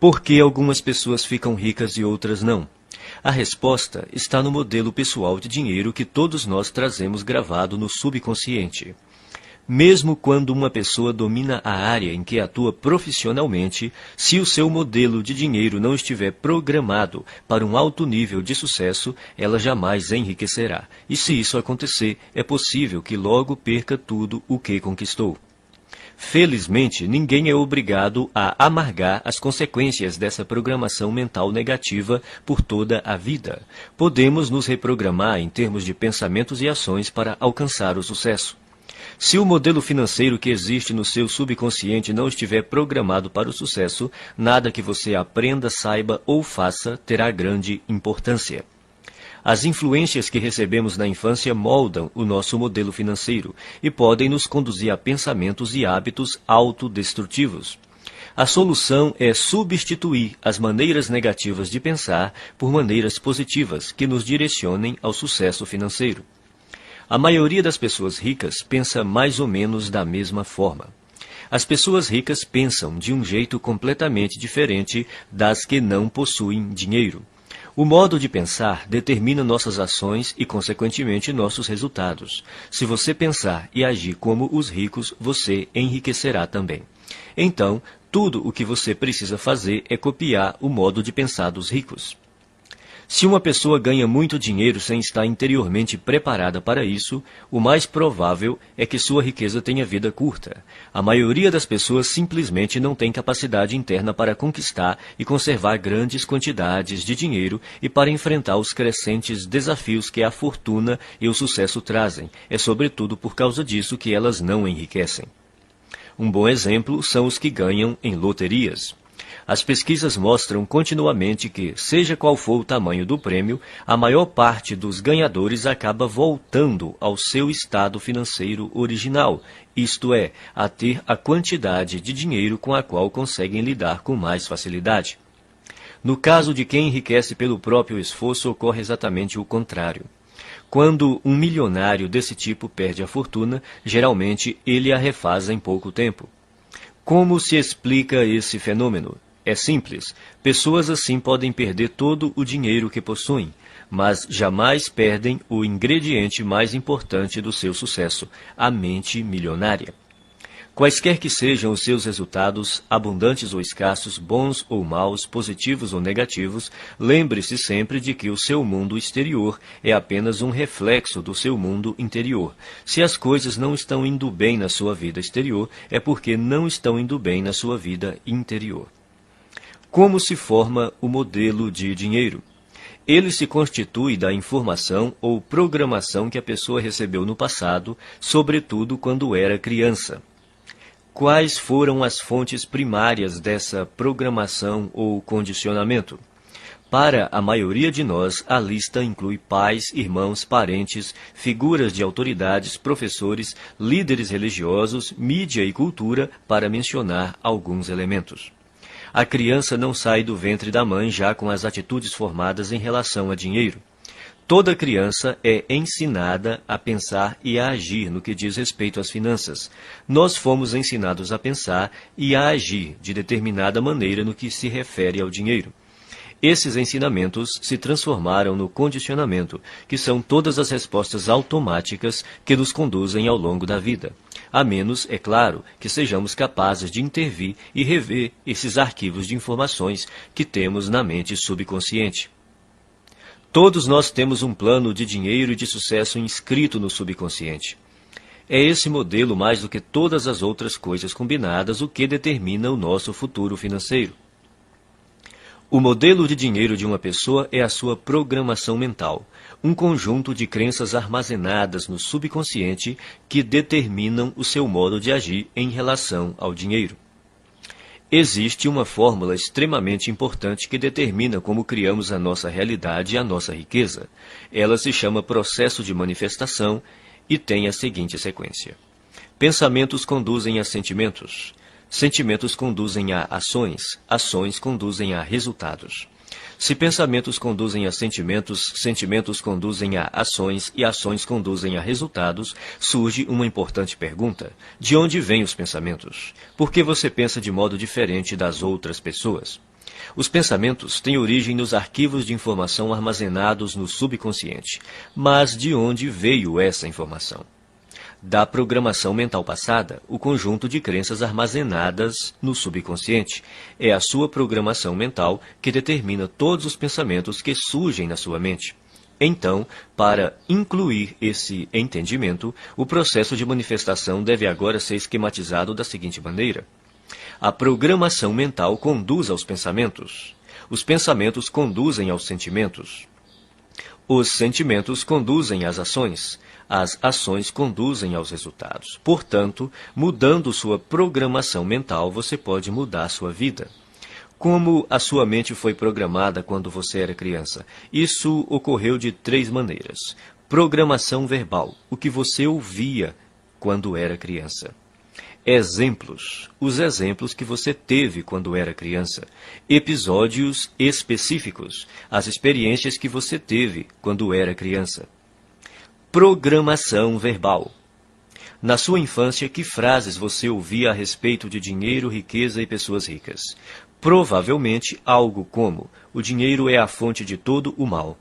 Por que algumas pessoas ficam ricas e outras não? A resposta está no modelo pessoal de dinheiro que todos nós trazemos gravado no subconsciente. Mesmo quando uma pessoa domina a área em que atua profissionalmente, se o seu modelo de dinheiro não estiver programado para um alto nível de sucesso, ela jamais enriquecerá. E se isso acontecer, é possível que logo perca tudo o que conquistou. Felizmente, ninguém é obrigado a amargar as consequências dessa programação mental negativa por toda a vida. Podemos nos reprogramar em termos de pensamentos e ações para alcançar o sucesso. Se o modelo financeiro que existe no seu subconsciente não estiver programado para o sucesso, nada que você aprenda, saiba ou faça terá grande importância. As influências que recebemos na infância moldam o nosso modelo financeiro e podem nos conduzir a pensamentos e hábitos autodestrutivos. A solução é substituir as maneiras negativas de pensar por maneiras positivas que nos direcionem ao sucesso financeiro. A maioria das pessoas ricas pensa mais ou menos da mesma forma. As pessoas ricas pensam de um jeito completamente diferente das que não possuem dinheiro. O modo de pensar determina nossas ações e, consequentemente, nossos resultados. Se você pensar e agir como os ricos, você enriquecerá também. Então, tudo o que você precisa fazer é copiar o modo de pensar dos ricos. Se uma pessoa ganha muito dinheiro sem estar interiormente preparada para isso, o mais provável é que sua riqueza tenha vida curta. A maioria das pessoas simplesmente não tem capacidade interna para conquistar e conservar grandes quantidades de dinheiro e para enfrentar os crescentes desafios que a fortuna e o sucesso trazem. É sobretudo por causa disso que elas não enriquecem. Um bom exemplo são os que ganham em loterias. As pesquisas mostram continuamente que, seja qual for o tamanho do prêmio, a maior parte dos ganhadores acaba voltando ao seu estado financeiro original, isto é, a ter a quantidade de dinheiro com a qual conseguem lidar com mais facilidade. No caso de quem enriquece pelo próprio esforço, ocorre exatamente o contrário. Quando um milionário desse tipo perde a fortuna, geralmente ele a refaz em pouco tempo. Como se explica esse fenômeno? É simples. Pessoas assim podem perder todo o dinheiro que possuem, mas jamais perdem o ingrediente mais importante do seu sucesso, a mente milionária. Quaisquer que sejam os seus resultados, abundantes ou escassos, bons ou maus, positivos ou negativos, lembre-se sempre de que o seu mundo exterior é apenas um reflexo do seu mundo interior. Se as coisas não estão indo bem na sua vida exterior, é porque não estão indo bem na sua vida interior. Como se forma o modelo de dinheiro? Ele se constitui da informação ou programação que a pessoa recebeu no passado, sobretudo quando era criança. Quais foram as fontes primárias dessa programação ou condicionamento? Para a maioria de nós, a lista inclui pais, irmãos, parentes, figuras de autoridades, professores, líderes religiosos, mídia e cultura, para mencionar alguns elementos. A criança não sai do ventre da mãe já com as atitudes formadas em relação a dinheiro. Toda criança é ensinada a pensar e a agir no que diz respeito às finanças. Nós fomos ensinados a pensar e a agir de determinada maneira no que se refere ao dinheiro. Esses ensinamentos se transformaram no condicionamento, que são todas as respostas automáticas que nos conduzem ao longo da vida. A menos, é claro, que sejamos capazes de intervir e rever esses arquivos de informações que temos na mente subconsciente. Todos nós temos um plano de dinheiro e de sucesso inscrito no subconsciente. É esse modelo, mais do que todas as outras coisas combinadas, o que determina o nosso futuro financeiro. O modelo de dinheiro de uma pessoa é a sua programação mental, um conjunto de crenças armazenadas no subconsciente que determinam o seu modo de agir em relação ao dinheiro. Existe uma fórmula extremamente importante que determina como criamos a nossa realidade e a nossa riqueza. Ela se chama processo de manifestação e tem a seguinte sequência. Pensamentos conduzem a sentimentos. Sentimentos conduzem a ações, ações conduzem a resultados. Se pensamentos conduzem a sentimentos, sentimentos conduzem a ações e ações conduzem a resultados, surge uma importante pergunta. De onde vêm os pensamentos? Por que você pensa de modo diferente das outras pessoas? Os pensamentos têm origem nos arquivos de informação armazenados no subconsciente. Mas de onde veio essa informação? Da programação mental passada, o conjunto de crenças armazenadas no subconsciente. É a sua programação mental que determina todos os pensamentos que surgem na sua mente. Então, para incluir esse entendimento, o processo de manifestação deve agora ser esquematizado da seguinte maneira. A programação mental conduz aos pensamentos. Os pensamentos conduzem aos sentimentos. Os sentimentos conduzem às ações. As ações conduzem aos resultados. Portanto, mudando sua programação mental, você pode mudar sua vida. Como a sua mente foi programada quando você era criança? Isso ocorreu de 3 maneiras. Programação verbal, o que você ouvia quando era criança. Exemplos, os exemplos que você teve quando era criança. Episódios específicos, as experiências que você teve quando era criança. Programação verbal. Na sua infância, que frases você ouvia a respeito de dinheiro, riqueza e pessoas ricas? Provavelmente algo como: o dinheiro é a fonte de todo o mal.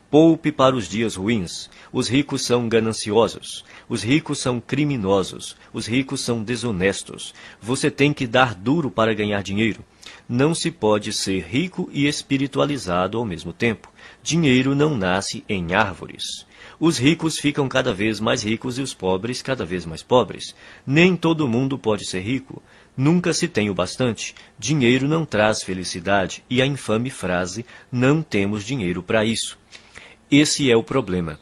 Poupe para os dias ruins. Os ricos são gananciosos. Os ricos são criminosos. Os ricos são desonestos. Você tem que dar duro para ganhar dinheiro. Não se pode ser rico e espiritualizado ao mesmo tempo. Dinheiro não nasce em árvores. Os ricos ficam cada vez mais ricos e os pobres cada vez mais pobres. Nem todo mundo pode ser rico. Nunca se tem o bastante. Dinheiro não traz felicidade. E a infame frase: não temos dinheiro para isso. Esse é o problema.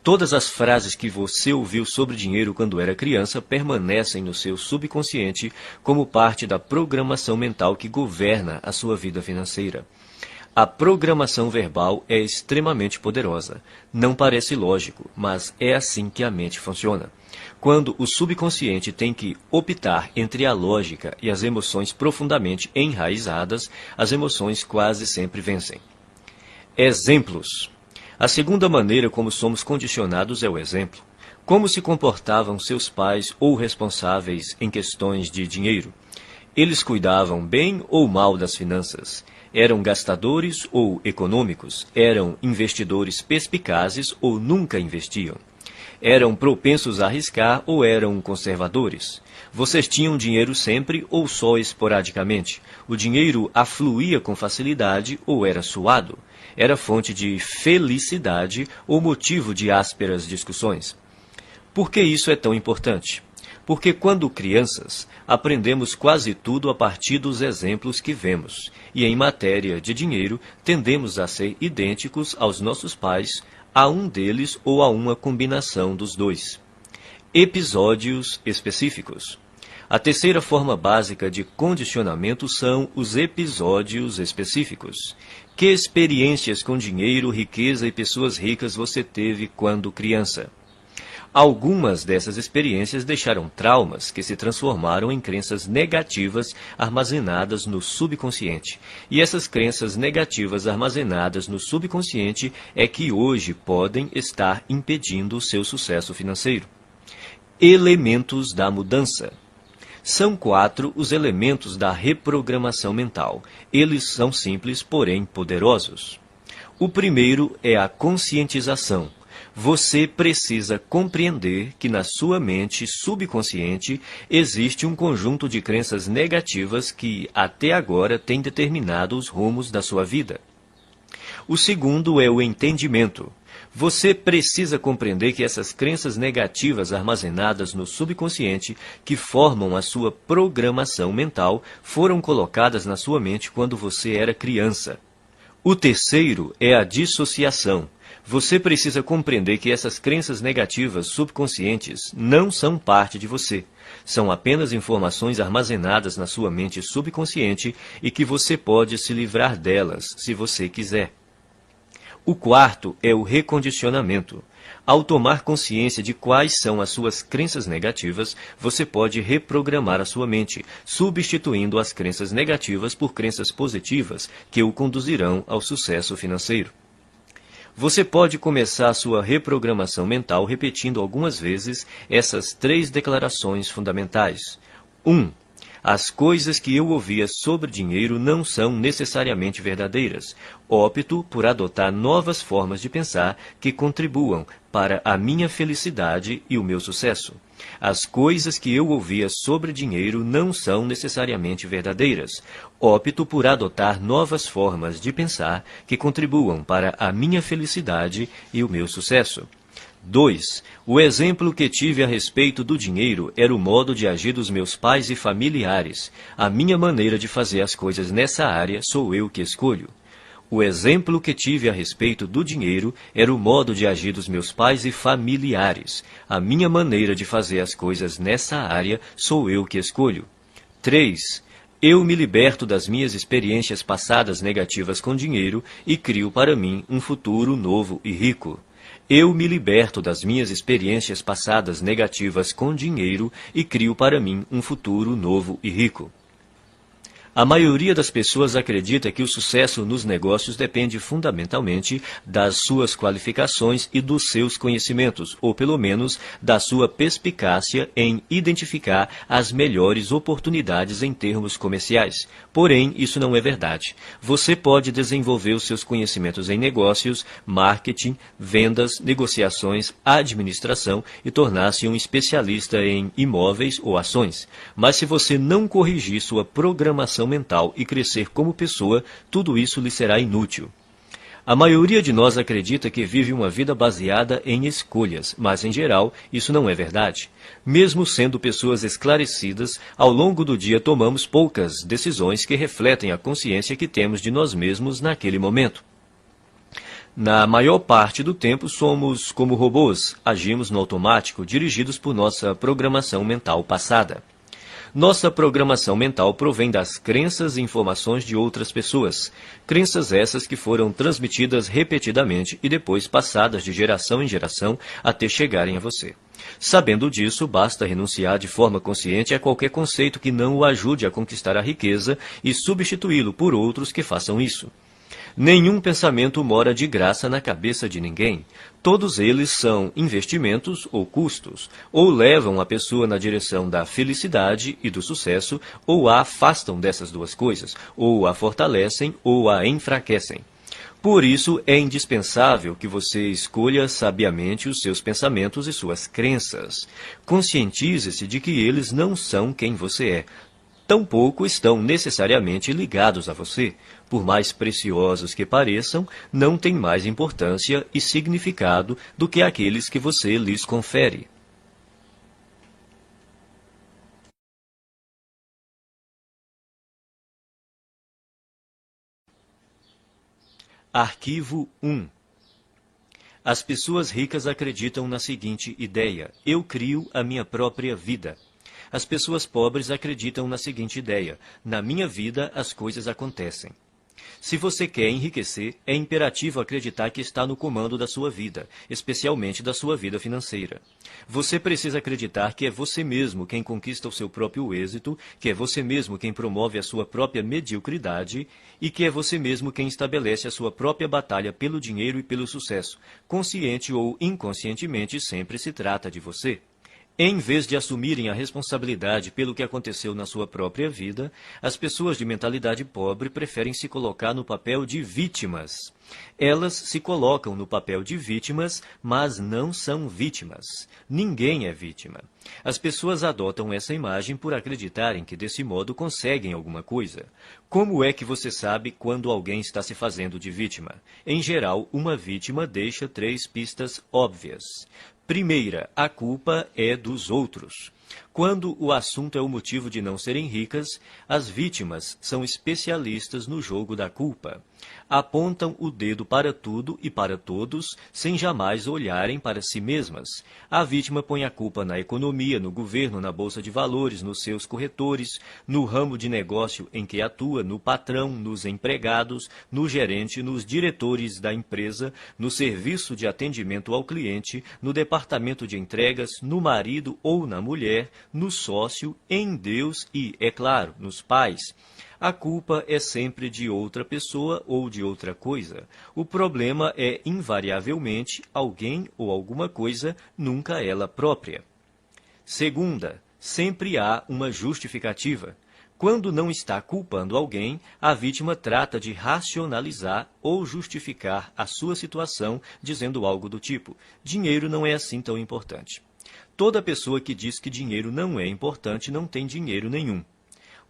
Todas as frases que você ouviu sobre dinheiro quando era criança permanecem no seu subconsciente como parte da programação mental que governa a sua vida financeira. A programação verbal é extremamente poderosa. Não parece lógico, mas é assim que a mente funciona. Quando o subconsciente tem que optar entre a lógica e as emoções profundamente enraizadas, as emoções quase sempre vencem. Exemplos. A segunda maneira como somos condicionados é o exemplo. Como se comportavam seus pais ou responsáveis em questões de dinheiro? Eles cuidavam bem ou mal das finanças? Eram gastadores ou econômicos? Eram investidores perspicazes ou nunca investiam? Eram propensos a arriscar ou eram conservadores? Vocês tinham dinheiro sempre ou só esporadicamente? O dinheiro afluía com facilidade ou era suado? Era fonte de felicidade ou motivo de ásperas discussões? Por que isso é tão importante? Porque quando crianças, aprendemos quase tudo a partir dos exemplos que vemos, e em matéria de dinheiro, tendemos a ser idênticos aos nossos pais, a um deles ou a uma combinação dos dois. Episódios específicos. A terceira forma básica de condicionamento são os episódios específicos. Que experiências com dinheiro, riqueza e pessoas ricas você teve quando criança? Algumas dessas experiências deixaram traumas que se transformaram em crenças negativas armazenadas no subconsciente. E essas crenças negativas armazenadas no subconsciente é que hoje podem estar impedindo o seu sucesso financeiro. Elementos da mudança. São 4 os elementos da reprogramação mental. Eles são simples, porém poderosos. O primeiro é a conscientização. Você precisa compreender que na sua mente subconsciente existe um conjunto de crenças negativas que, até agora, tem determinado os rumos da sua vida. O segundo é o entendimento. Você precisa compreender que essas crenças negativas armazenadas no subconsciente, que formam a sua programação mental, foram colocadas na sua mente quando você era criança. O terceiro é a dissociação. Você precisa compreender que essas crenças negativas subconscientes não são parte de você. São apenas informações armazenadas na sua mente subconsciente e que você pode se livrar delas, se você quiser. O quarto é o recondicionamento. Ao tomar consciência de quais são as suas crenças negativas, você pode reprogramar a sua mente, substituindo as crenças negativas por crenças positivas que o conduzirão ao sucesso financeiro. Você pode começar a sua reprogramação mental repetindo algumas vezes essas 3 declarações fundamentais. 1. As coisas que eu ouvia sobre dinheiro não são necessariamente verdadeiras. Opto por adotar novas formas de pensar que contribuam para a minha felicidade e o meu sucesso. As coisas que eu ouvia sobre dinheiro não são necessariamente verdadeiras. Opto por adotar novas formas de pensar que contribuam para a minha felicidade e o meu sucesso. 2. O exemplo que tive a respeito do dinheiro era o modo de agir dos meus pais e familiares. A minha maneira de fazer as coisas nessa área sou eu que escolho. O exemplo que tive a respeito do dinheiro era o modo de agir dos meus pais e familiares. A minha maneira de fazer as coisas nessa área sou eu que escolho. 3. Eu me liberto das minhas experiências passadas negativas com dinheiro e crio para mim um futuro novo e rico. Eu me liberto das minhas experiências passadas negativas com dinheiro e crio para mim um futuro novo e rico. A maioria das pessoas acredita que o sucesso nos negócios depende fundamentalmente das suas qualificações e dos seus conhecimentos, ou pelo menos da sua perspicácia em identificar as melhores oportunidades em termos comerciais. Porém, isso não é verdade. Você pode desenvolver os seus conhecimentos em negócios, marketing, vendas, negociações, administração e tornar-se um especialista em imóveis ou ações. Mas se você não corrigir sua programação mental e crescer como pessoa, tudo isso lhe será inútil. A maioria de nós acredita que vive uma vida baseada em escolhas, mas em geral isso não é verdade. Mesmo sendo pessoas esclarecidas, ao longo do dia tomamos poucas decisões que refletem a consciência que temos de nós mesmos naquele momento. Na maior parte do tempo somos como robôs, agimos no automático, dirigidos por nossa programação mental passada. Nossa programação mental provém das crenças e informações de outras pessoas. Crenças essas que foram transmitidas repetidamente e depois passadas de geração em geração até chegarem a você. Sabendo disso, basta renunciar de forma consciente a qualquer conceito que não o ajude a conquistar a riqueza e substituí-lo por outros que façam isso. Nenhum pensamento mora de graça na cabeça de ninguém. Todos eles são investimentos ou custos, ou levam a pessoa na direção da felicidade e do sucesso, ou a afastam dessas duas coisas, ou a fortalecem ou a enfraquecem. Por isso, é indispensável que você escolha sabiamente os seus pensamentos e suas crenças. Conscientize-se de que eles não são quem você é. Tampouco estão necessariamente ligados a você. Por mais preciosos que pareçam, não têm mais importância e significado do que aqueles que você lhes confere. Arquivo 1. As pessoas ricas acreditam na seguinte ideia: eu crio a minha própria vida. As pessoas pobres acreditam na seguinte ideia: na minha vida as coisas acontecem. Se você quer enriquecer, é imperativo acreditar que está no comando da sua vida, especialmente da sua vida financeira. Você precisa acreditar que é você mesmo quem conquista o seu próprio êxito, que é você mesmo quem promove a sua própria mediocridade e que é você mesmo quem estabelece a sua própria batalha pelo dinheiro e pelo sucesso. Consciente ou inconscientemente, sempre se trata de você. Em vez de assumirem a responsabilidade pelo que aconteceu na sua própria vida, as pessoas de mentalidade pobre preferem se colocar no papel de vítimas. Elas se colocam no papel de vítimas, mas não são vítimas. Ninguém é vítima. As pessoas adotam essa imagem por acreditarem que desse modo conseguem alguma coisa. Como é que você sabe quando alguém está se fazendo de vítima? Em geral, uma vítima deixa 3 pistas óbvias. Primeira, a culpa é dos outros. Quando o assunto é o motivo de não serem ricas, as vítimas são especialistas no jogo da culpa. Apontam o dedo para tudo e para todos, sem jamais olharem para si mesmas. A vítima põe a culpa na economia, no governo, na bolsa de valores, nos seus corretores, no ramo de negócio em que atua, no patrão, nos empregados, no gerente, nos diretores da empresa, no serviço de atendimento ao cliente, no departamento de entregas, no marido ou na mulher, no sócio, em Deus e, é claro, nos pais. A culpa é sempre de outra pessoa ou de outra coisa. O problema é, invariavelmente, alguém ou alguma coisa, nunca ela própria. Segunda, sempre há uma justificativa. Quando não está culpando alguém, a vítima trata de racionalizar ou justificar a sua situação, dizendo algo do tipo: dinheiro não é assim tão importante. Toda pessoa que diz que dinheiro não é importante não tem dinheiro nenhum.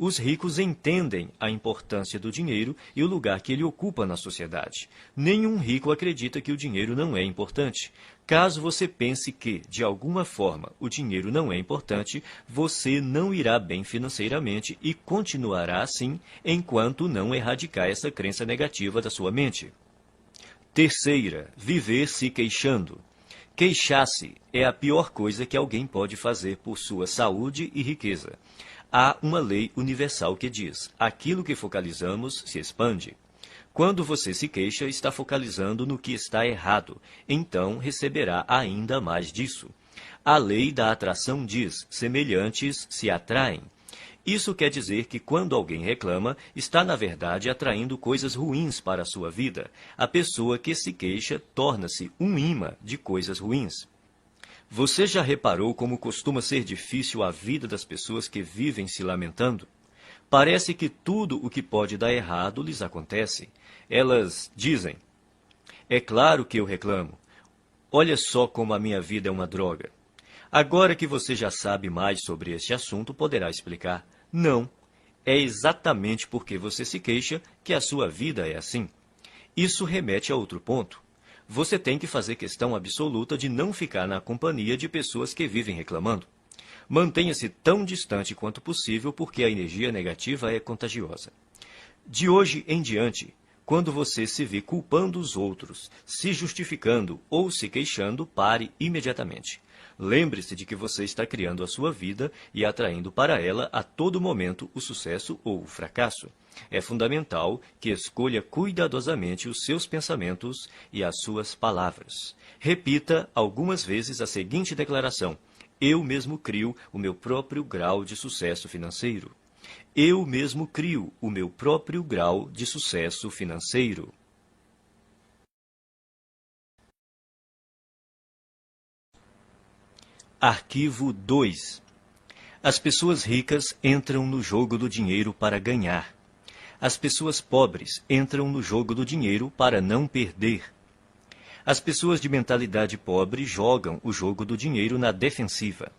Os ricos entendem a importância do dinheiro e o lugar que ele ocupa na sociedade. Nenhum rico acredita que o dinheiro não é importante. Caso você pense que, de alguma forma, o dinheiro não é importante, você não irá bem financeiramente e continuará assim enquanto não erradicar essa crença negativa da sua mente. Terceira, viver se queixando. Queixar-se é a pior coisa que alguém pode fazer por sua saúde e riqueza. Há uma lei universal que diz: aquilo que focalizamos se expande. Quando você se queixa, está focalizando no que está errado, então receberá ainda mais disso. A lei da atração diz: semelhantes se atraem. Isso quer dizer que quando alguém reclama, está na verdade atraindo coisas ruins para a sua vida. A pessoa que se queixa torna-se um imã de coisas ruins. Você já reparou como costuma ser difícil a vida das pessoas que vivem se lamentando? Parece que tudo o que pode dar errado lhes acontece. Elas dizem: é claro que eu reclamo. Olha só como a minha vida é uma droga. Agora que você já sabe mais sobre este assunto, poderá explicar: não, é exatamente porque você se queixa que a sua vida é assim. Isso remete a outro ponto. Você tem que fazer questão absoluta de não ficar na companhia de pessoas que vivem reclamando. Mantenha-se tão distante quanto possível, porque a energia negativa é contagiosa. De hoje em diante, quando você se vê culpando os outros, se justificando ou se queixando, pare imediatamente. Lembre-se de que você está criando a sua vida e atraindo para ela a todo momento o sucesso ou o fracasso. É fundamental que escolha cuidadosamente os seus pensamentos e as suas palavras. Repita algumas vezes a seguinte declaração: eu mesmo crio o meu próprio grau de sucesso financeiro. Eu mesmo crio o meu próprio grau de sucesso financeiro. Arquivo 2. As pessoas ricas entram no jogo do dinheiro para ganhar. As pessoas pobres entram no jogo do dinheiro para não perder. As pessoas de mentalidade pobre jogam o jogo do dinheiro na defensiva.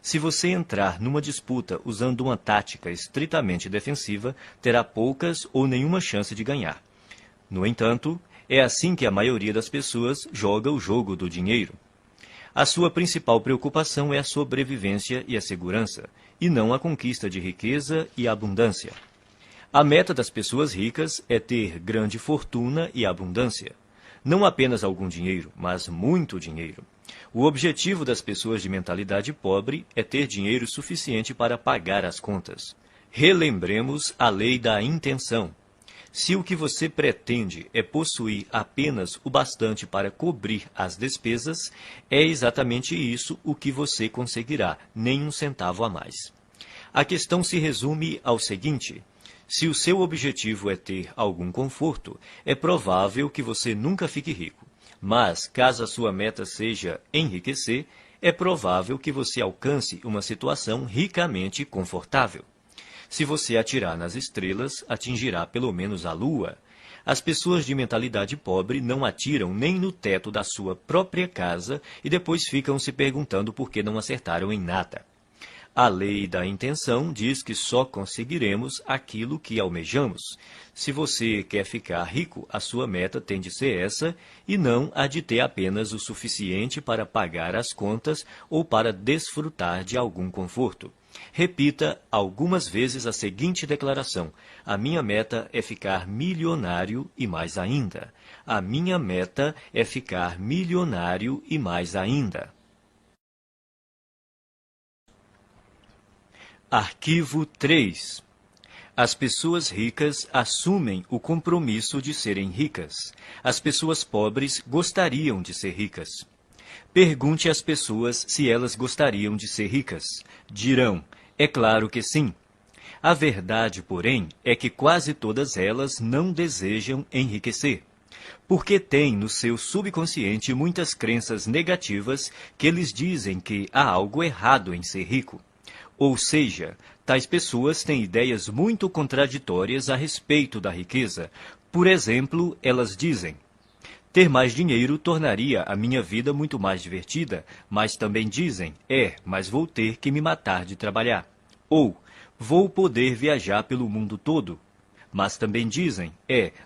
Se você entrar numa disputa usando uma tática estritamente defensiva, terá poucas ou nenhuma chance de ganhar. No entanto, é assim que a maioria das pessoas joga o jogo do dinheiro. A sua principal preocupação é a sobrevivência e a segurança, e não a conquista de riqueza e abundância. A meta das pessoas ricas é ter grande fortuna e abundância. Não apenas algum dinheiro, mas muito dinheiro. O objetivo das pessoas de mentalidade pobre é ter dinheiro suficiente para pagar as contas. Relembremos a lei da intenção. Se o que você pretende é possuir apenas o bastante para cobrir as despesas, é exatamente isso o que você conseguirá, nem um centavo a mais. A questão se resume ao seguinte: se o seu objetivo é ter algum conforto, é provável que você nunca fique rico. Mas, caso a sua meta seja enriquecer, é provável que você alcance uma situação ricamente confortável. Se você atirar nas estrelas, atingirá pelo menos a lua. As pessoas de mentalidade pobre não atiram nem no teto da sua própria casa e depois ficam se perguntando por que não acertaram em nada. A lei da intenção diz que só conseguiremos aquilo que almejamos. Se você quer ficar rico, a sua meta tem de ser essa e não a de ter apenas o suficiente para pagar as contas ou para desfrutar de algum conforto. Repita algumas vezes a seguinte declaração: a minha meta é ficar milionário e mais ainda. A minha meta é ficar milionário e mais ainda. Arquivo 3. As pessoas ricas assumem o compromisso de serem ricas. As pessoas pobres gostariam de ser ricas. Pergunte às pessoas se elas gostariam de ser ricas. Dirão: é claro que sim. A verdade, porém, é que quase todas elas não desejam enriquecer, porque têm no seu subconsciente muitas crenças negativas que lhes dizem que há algo errado em ser rico. Ou seja, tais pessoas têm ideias muito contraditórias a respeito da riqueza. Por exemplo, elas dizem: ter mais dinheiro tornaria a minha vida muito mais divertida, mas também dizem: mas vou ter que me matar de trabalhar. Ou, vou poder viajar pelo mundo todo. Mas também dizem: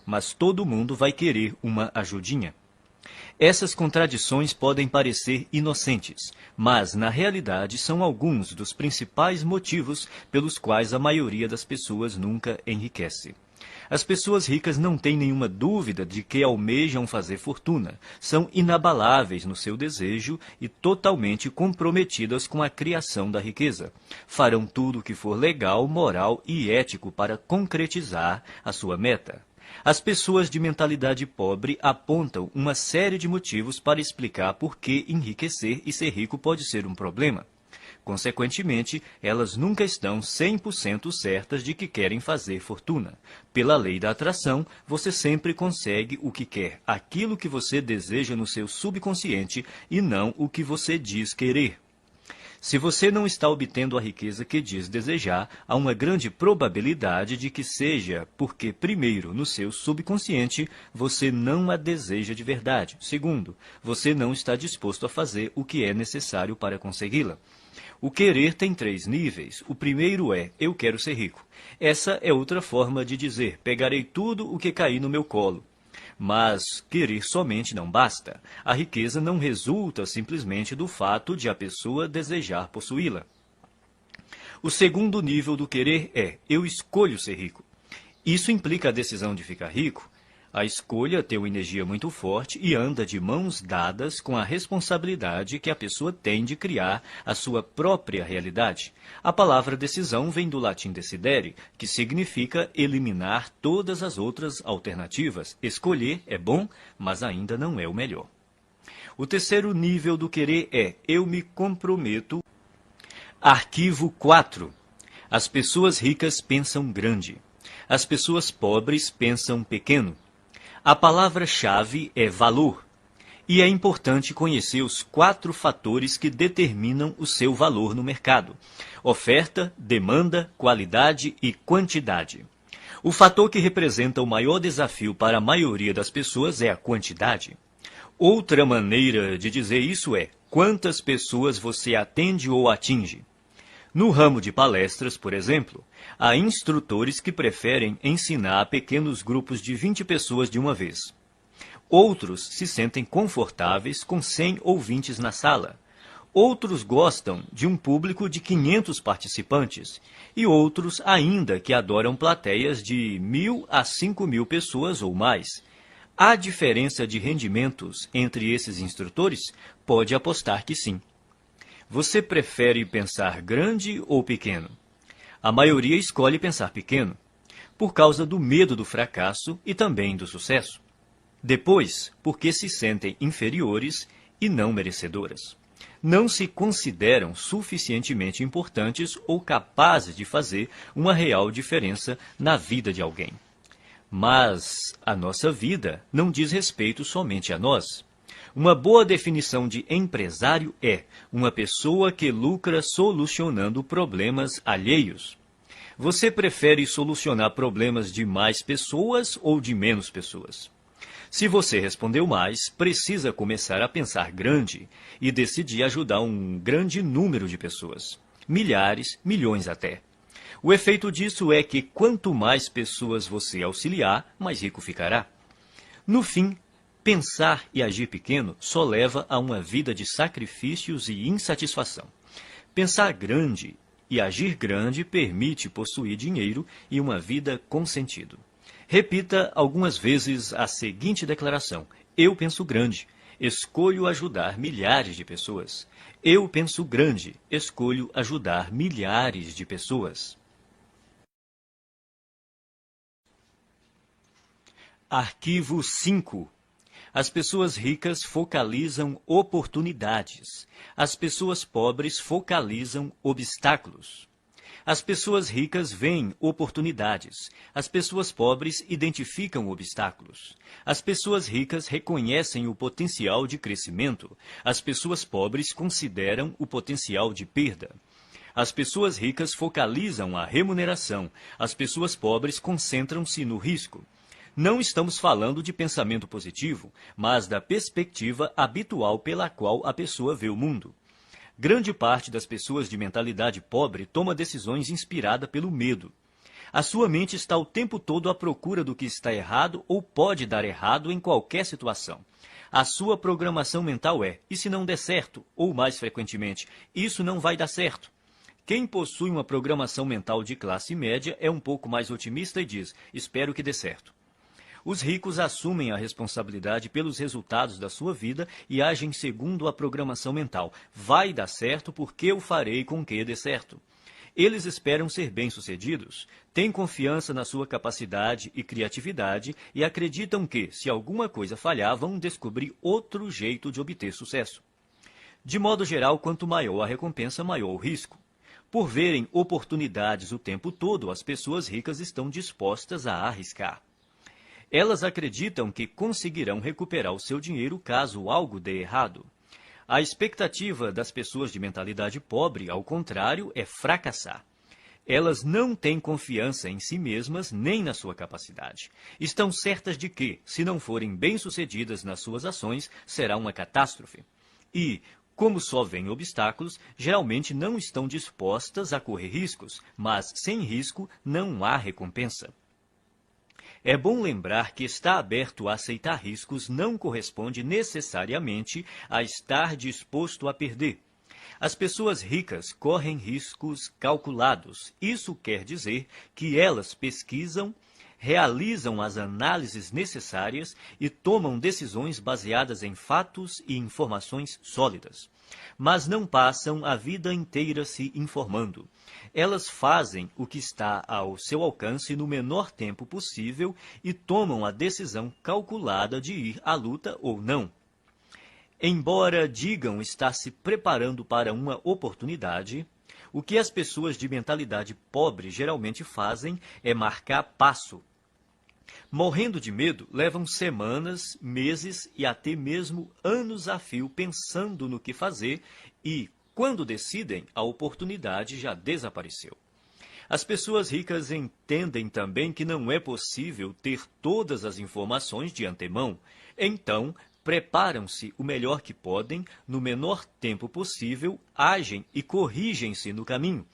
mas todo mundo vai querer uma ajudinha. Essas contradições podem parecer inocentes, mas na realidade são alguns dos principais motivos pelos quais a maioria das pessoas nunca enriquece. As pessoas ricas não têm nenhuma dúvida de que almejam fazer fortuna, são inabaláveis no seu desejo e totalmente comprometidas com a criação da riqueza. Farão tudo o que for legal, moral e ético para concretizar a sua meta. As pessoas de mentalidade pobre apontam uma série de motivos para explicar por que enriquecer e ser rico pode ser um problema. Consequentemente, elas nunca estão 100% certas de que querem fazer fortuna. Pela lei da atração, você sempre consegue o que quer, aquilo que você deseja no seu subconsciente e não o que você diz querer. Se você não está obtendo a riqueza que diz desejar, há uma grande probabilidade de que seja porque, primeiro, no seu subconsciente, você não a deseja de verdade. Segundo, você não está disposto a fazer o que é necessário para consegui-la. O querer tem 3 níveis. O primeiro é: eu quero ser rico. Essa é outra forma de dizer: pegarei tudo o que cair no meu colo. Mas querer somente não basta. A riqueza não resulta simplesmente do fato de a pessoa desejar possuí-la. O segundo nível do querer é: eu escolho ser rico. Isso implica a decisão de ficar rico. A escolha tem uma energia muito forte e anda de mãos dadas com a responsabilidade que a pessoa tem de criar a sua própria realidade. A palavra decisão vem do latim decidere, que significa eliminar todas as outras alternativas. Escolher é bom, mas ainda não é o melhor. O terceiro nível do querer é: eu me comprometo. Arquivo 4. As pessoas ricas pensam grande. As pessoas pobres pensam pequeno. A palavra-chave é valor, e é importante conhecer os 4 fatores que determinam o seu valor no mercado: oferta, demanda, qualidade e quantidade. O fator que representa o maior desafio para a maioria das pessoas é a quantidade. Outra maneira de dizer isso é: quantas pessoas você atende ou atinge. No ramo de palestras, por exemplo, há instrutores que preferem ensinar a pequenos grupos de 20 pessoas de uma vez. Outros se sentem confortáveis com 100 ouvintes na sala. Outros gostam de um público de 500 participantes. E outros ainda que adoram plateias de 1.000 a 5.000 pessoas ou mais. Há diferença de rendimentos entre esses instrutores? Pode apostar que sim. Você prefere pensar grande ou pequeno? A maioria escolhe pensar pequeno, por causa do medo do fracasso e também do sucesso. Depois, porque se sentem inferiores e não merecedoras. Não se consideram suficientemente importantes ou capazes de fazer uma real diferença na vida de alguém. Mas a nossa vida não diz respeito somente a nós. Uma boa definição de empresário é uma pessoa que lucra solucionando problemas alheios. Você prefere solucionar problemas de mais pessoas ou de menos pessoas? Se você respondeu mais, precisa começar a pensar grande e decidir ajudar um grande número de pessoas. Milhares, milhões até. O efeito disso é que quanto mais pessoas você auxiliar, mais rico ficará. No fim, pensar e agir pequeno só leva a uma vida de sacrifícios e insatisfação. Pensar grande e agir grande permite possuir dinheiro e uma vida com sentido. Repita algumas vezes a seguinte declaração: eu penso grande, escolho ajudar milhares de pessoas. Eu penso grande, escolho ajudar milhares de pessoas. Arquivo 5. As pessoas ricas focalizam oportunidades. As pessoas pobres focalizam obstáculos. As pessoas ricas veem oportunidades. As pessoas pobres identificam obstáculos. As pessoas ricas reconhecem o potencial de crescimento. As pessoas pobres consideram o potencial de perda. As pessoas ricas focalizam a remuneração, as pessoas pobres concentram-se no risco. Não estamos falando de pensamento positivo, mas da perspectiva habitual pela qual a pessoa vê o mundo. Grande parte das pessoas de mentalidade pobre toma decisões inspirada pelo medo. A sua mente está o tempo todo à procura do que está errado ou pode dar errado em qualquer situação. A sua programação mental é, e se não der certo, ou mais frequentemente, isso não vai dar certo. Quem possui uma programação mental de classe média é um pouco mais otimista e diz, espero que dê certo. Os ricos assumem a responsabilidade pelos resultados da sua vida e agem segundo a programação mental. Vai dar certo porque eu farei com que dê certo. Eles esperam ser bem-sucedidos, têm confiança na sua capacidade e criatividade e acreditam que, se alguma coisa falhar, vão descobrir outro jeito de obter sucesso. De modo geral, quanto maior a recompensa, maior o risco. Por verem oportunidades o tempo todo, as pessoas ricas estão dispostas a arriscar. Elas acreditam que conseguirão recuperar o seu dinheiro caso algo dê errado. A expectativa das pessoas de mentalidade pobre, ao contrário, é fracassar. Elas não têm confiança em si mesmas nem na sua capacidade. Estão certas de que, se não forem bem-sucedidas nas suas ações, será uma catástrofe. E, como só veem obstáculos, geralmente não estão dispostas a correr riscos, mas sem risco não há recompensa. É bom lembrar que estar aberto a aceitar riscos não corresponde necessariamente a estar disposto a perder. As pessoas ricas correm riscos calculados. Isso quer dizer que elas pesquisam, realizam as análises necessárias e tomam decisões baseadas em fatos e informações sólidas. Mas não passam a vida inteira se informando. Elas fazem o que está ao seu alcance no menor tempo possível e tomam a decisão calculada de ir à luta ou não. Embora digam estar se preparando para uma oportunidade, o que as pessoas de mentalidade pobre geralmente fazem é marcar passo. Morrendo de medo, levam semanas, meses e até mesmo anos a fio pensando no que fazer e, quando decidem, a oportunidade já desapareceu. As pessoas ricas entendem também que não é possível ter todas as informações de antemão. Então, preparam-se o melhor que podem, no menor tempo possível, agem e corrigem-se no caminho.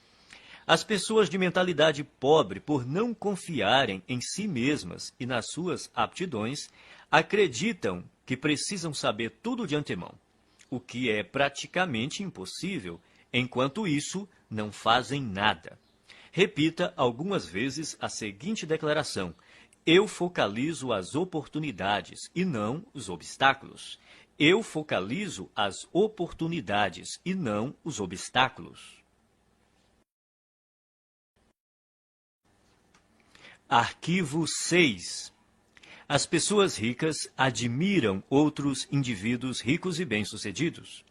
As pessoas de mentalidade pobre, por não confiarem em si mesmas e nas suas aptidões, acreditam que precisam saber tudo de antemão, o que é praticamente impossível. Enquanto isso, não fazem nada. Repita algumas vezes a seguinte declaração: eu focalizo as oportunidades e não os obstáculos. Eu focalizo as oportunidades e não os obstáculos. Arquivo 6. As pessoas ricas admiram outros indivíduos ricos e bem-sucedidos.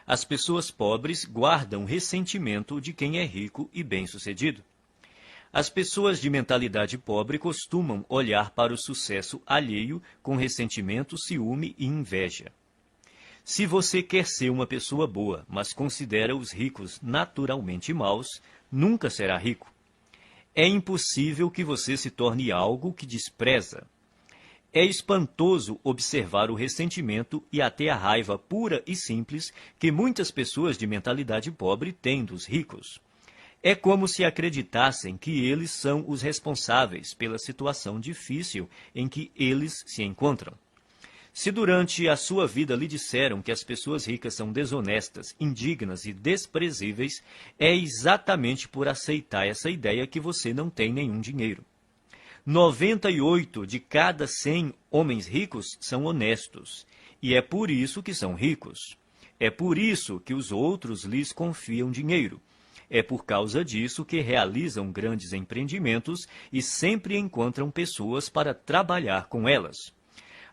As pessoas pobres guardam ressentimento de quem é rico e bem-sucedido. As pessoas de mentalidade pobre costumam olhar para o sucesso alheio com ressentimento, ciúme e inveja. Se você quer ser uma pessoa boa, mas considera os ricos naturalmente maus, nunca será rico. É impossível que você se torne algo que despreza. É espantoso observar o ressentimento e até a raiva pura e simples que muitas pessoas de mentalidade pobre têm dos ricos. É como se acreditassem que eles são os responsáveis pela situação difícil em que eles se encontram. Se durante a sua vida lhe disseram que as pessoas ricas são desonestas, indignas e desprezíveis, é exatamente por aceitar essa ideia que você não tem nenhum dinheiro. 98 de cada 100 homens ricos são honestos, e é por isso que são ricos. É por isso que os outros lhes confiam dinheiro. É por causa disso que realizam grandes empreendimentos e sempre encontram pessoas para trabalhar com elas.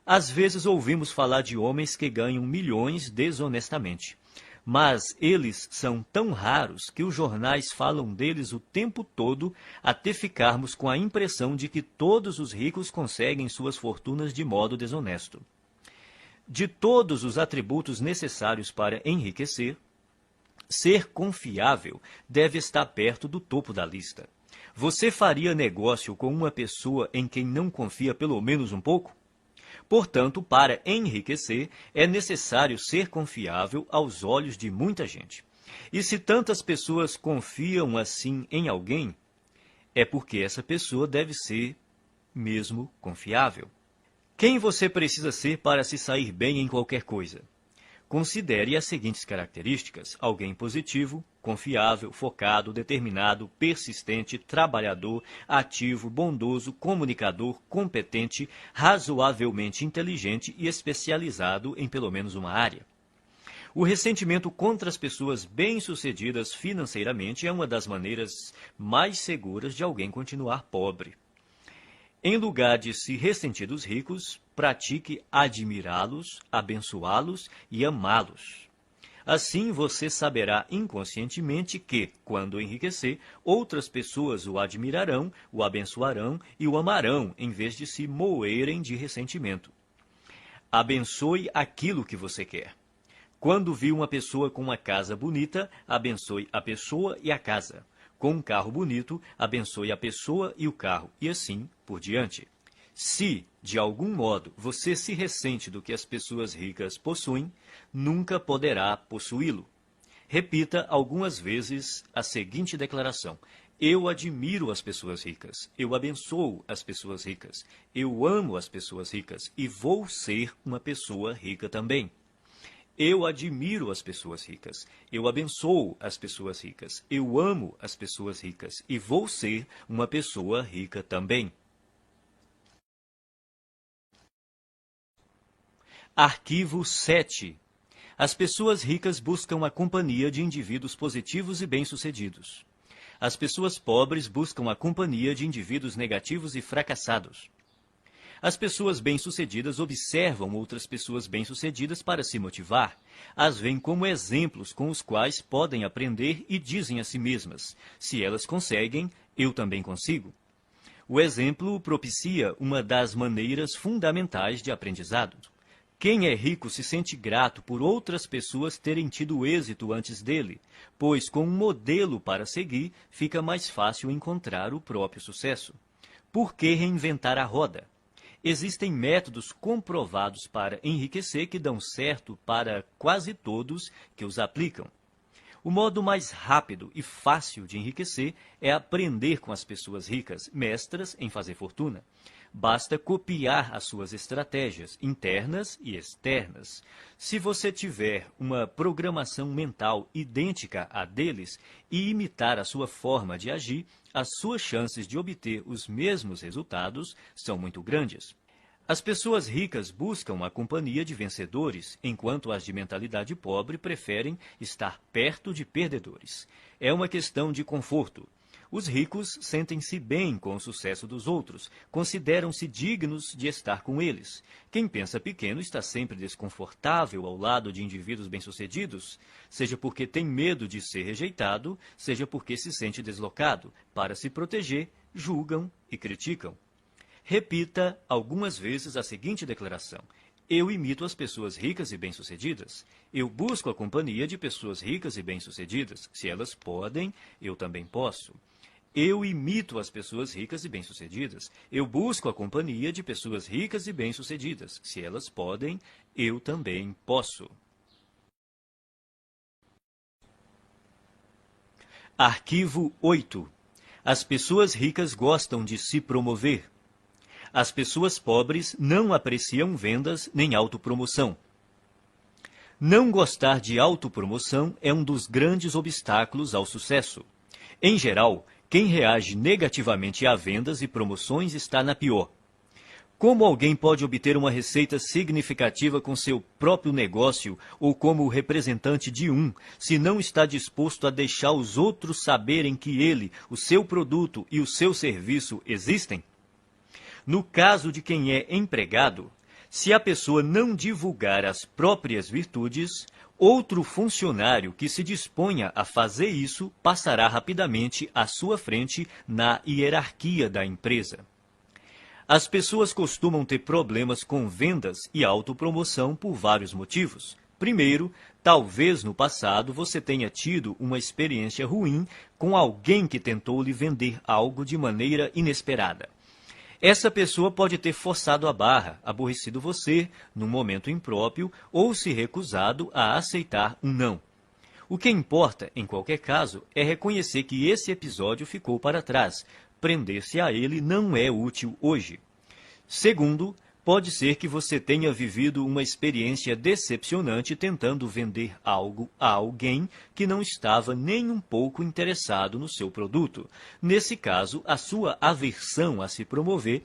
Às vezes ouvimos falar de homens que ganham milhões desonestamente, mas eles são tão raros que os jornais falam deles o tempo todo até ficarmos com a impressão de que todos os ricos conseguem suas fortunas de modo desonesto. De todos os atributos necessários para enriquecer, Ser confiável deve estar perto do topo da lista. Você faria negócio com uma pessoa em quem não confia pelo menos um pouco? Portanto, para enriquecer, é necessário ser confiável aos olhos de muita gente. E se tantas pessoas confiam assim em alguém, é porque essa pessoa deve ser mesmo confiável. Quem você precisa ser para se sair bem em qualquer coisa? Considere as seguintes características: alguém positivo, confiável, focado, determinado, persistente, trabalhador, ativo, bondoso, comunicador, competente, razoavelmente inteligente e especializado em pelo menos uma área. O ressentimento contra as pessoas bem-sucedidas financeiramente é uma das maneiras mais seguras de alguém continuar pobre. Em lugar de se ressentir dos ricos, pratique admirá-los, abençoá-los e amá-los. Assim você saberá inconscientemente que, quando enriquecer, outras pessoas o admirarão, o abençoarão e o amarão, em vez de se moerem de ressentimento. Abençoe aquilo que você quer. Quando vir uma pessoa com uma casa bonita, abençoe a pessoa e a casa. Com um carro bonito, abençoe a pessoa e o carro, e assim por diante. Se, de algum modo, você se ressente do que as pessoas ricas possuem, nunca poderá possuí-lo. Repita algumas vezes a seguinte declaração: eu admiro as pessoas ricas, eu abençoo as pessoas ricas, eu amo as pessoas ricas e vou ser uma pessoa rica também. Eu admiro as pessoas ricas, eu abençoo as pessoas ricas, eu amo as pessoas ricas e vou ser uma pessoa rica também. Arquivo 7. As pessoas ricas buscam a companhia de indivíduos positivos e bem-sucedidos. As pessoas pobres buscam a companhia de indivíduos negativos e fracassados. As pessoas bem-sucedidas observam outras pessoas bem-sucedidas para se motivar. As veem como exemplos com os quais podem aprender e dizem a si mesmas: se elas conseguem, eu também consigo. O exemplo propicia uma das maneiras fundamentais de aprendizado. Quem é rico se sente grato por outras pessoas terem tido êxito antes dele, pois com um modelo para seguir, fica mais fácil encontrar o próprio sucesso. Por que reinventar a roda? Existem métodos comprovados para enriquecer que dão certo para quase todos que os aplicam. O modo mais rápido e fácil de enriquecer é aprender com as pessoas ricas, mestras em fazer fortuna. Basta copiar as suas estratégias internas e externas. Se você tiver uma programação mental idêntica à deles e imitar a sua forma de agir, as suas chances de obter os mesmos resultados são muito grandes. As pessoas ricas buscam a companhia de vencedores, enquanto as de mentalidade pobre preferem estar perto de perdedores. É uma questão de conforto. Os ricos sentem-se bem com o sucesso dos outros, consideram-se dignos de estar com eles. Quem pensa pequeno está sempre desconfortável ao lado de indivíduos bem-sucedidos, seja porque tem medo de ser rejeitado, seja porque se sente deslocado. Para se proteger, julgam e criticam. Repita algumas vezes a seguinte declaração: eu imito as pessoas ricas e bem-sucedidas. Eu busco a companhia de pessoas ricas e bem-sucedidas. Se elas podem, eu também posso. Eu imito as pessoas ricas e bem-sucedidas. Eu busco a companhia de pessoas ricas e bem-sucedidas. Se elas podem, eu também posso. Arquivo 8. As pessoas ricas gostam de se promover. As pessoas pobres não apreciam vendas nem autopromoção. Não gostar de autopromoção é um dos grandes obstáculos ao sucesso. Em geral, quem reage negativamente a vendas e promoções está na pior. Como alguém pode obter uma receita significativa com seu próprio negócio ou como representante de um, se não está disposto a deixar os outros saberem que ele, o seu produto e o seu serviço existem? No caso de quem é empregado, se a pessoa não divulgar as próprias virtudes, outro funcionário que se disponha a fazer isso passará rapidamente à sua frente na hierarquia da empresa. As pessoas costumam ter problemas com vendas e autopromoção por vários motivos. Primeiro, talvez no passado você tenha tido uma experiência ruim com alguém que tentou lhe vender algo de maneira inesperada. Essa pessoa pode ter forçado a barra, aborrecido você num momento impróprio ou se recusado a aceitar um não. O que importa, em qualquer caso, é reconhecer que esse episódio ficou para trás. Prender-se a ele não é útil hoje. Segundo, pode ser que você tenha vivido uma experiência decepcionante tentando vender algo a alguém que não estava nem um pouco interessado no seu produto. Nesse caso, a sua aversão a se promover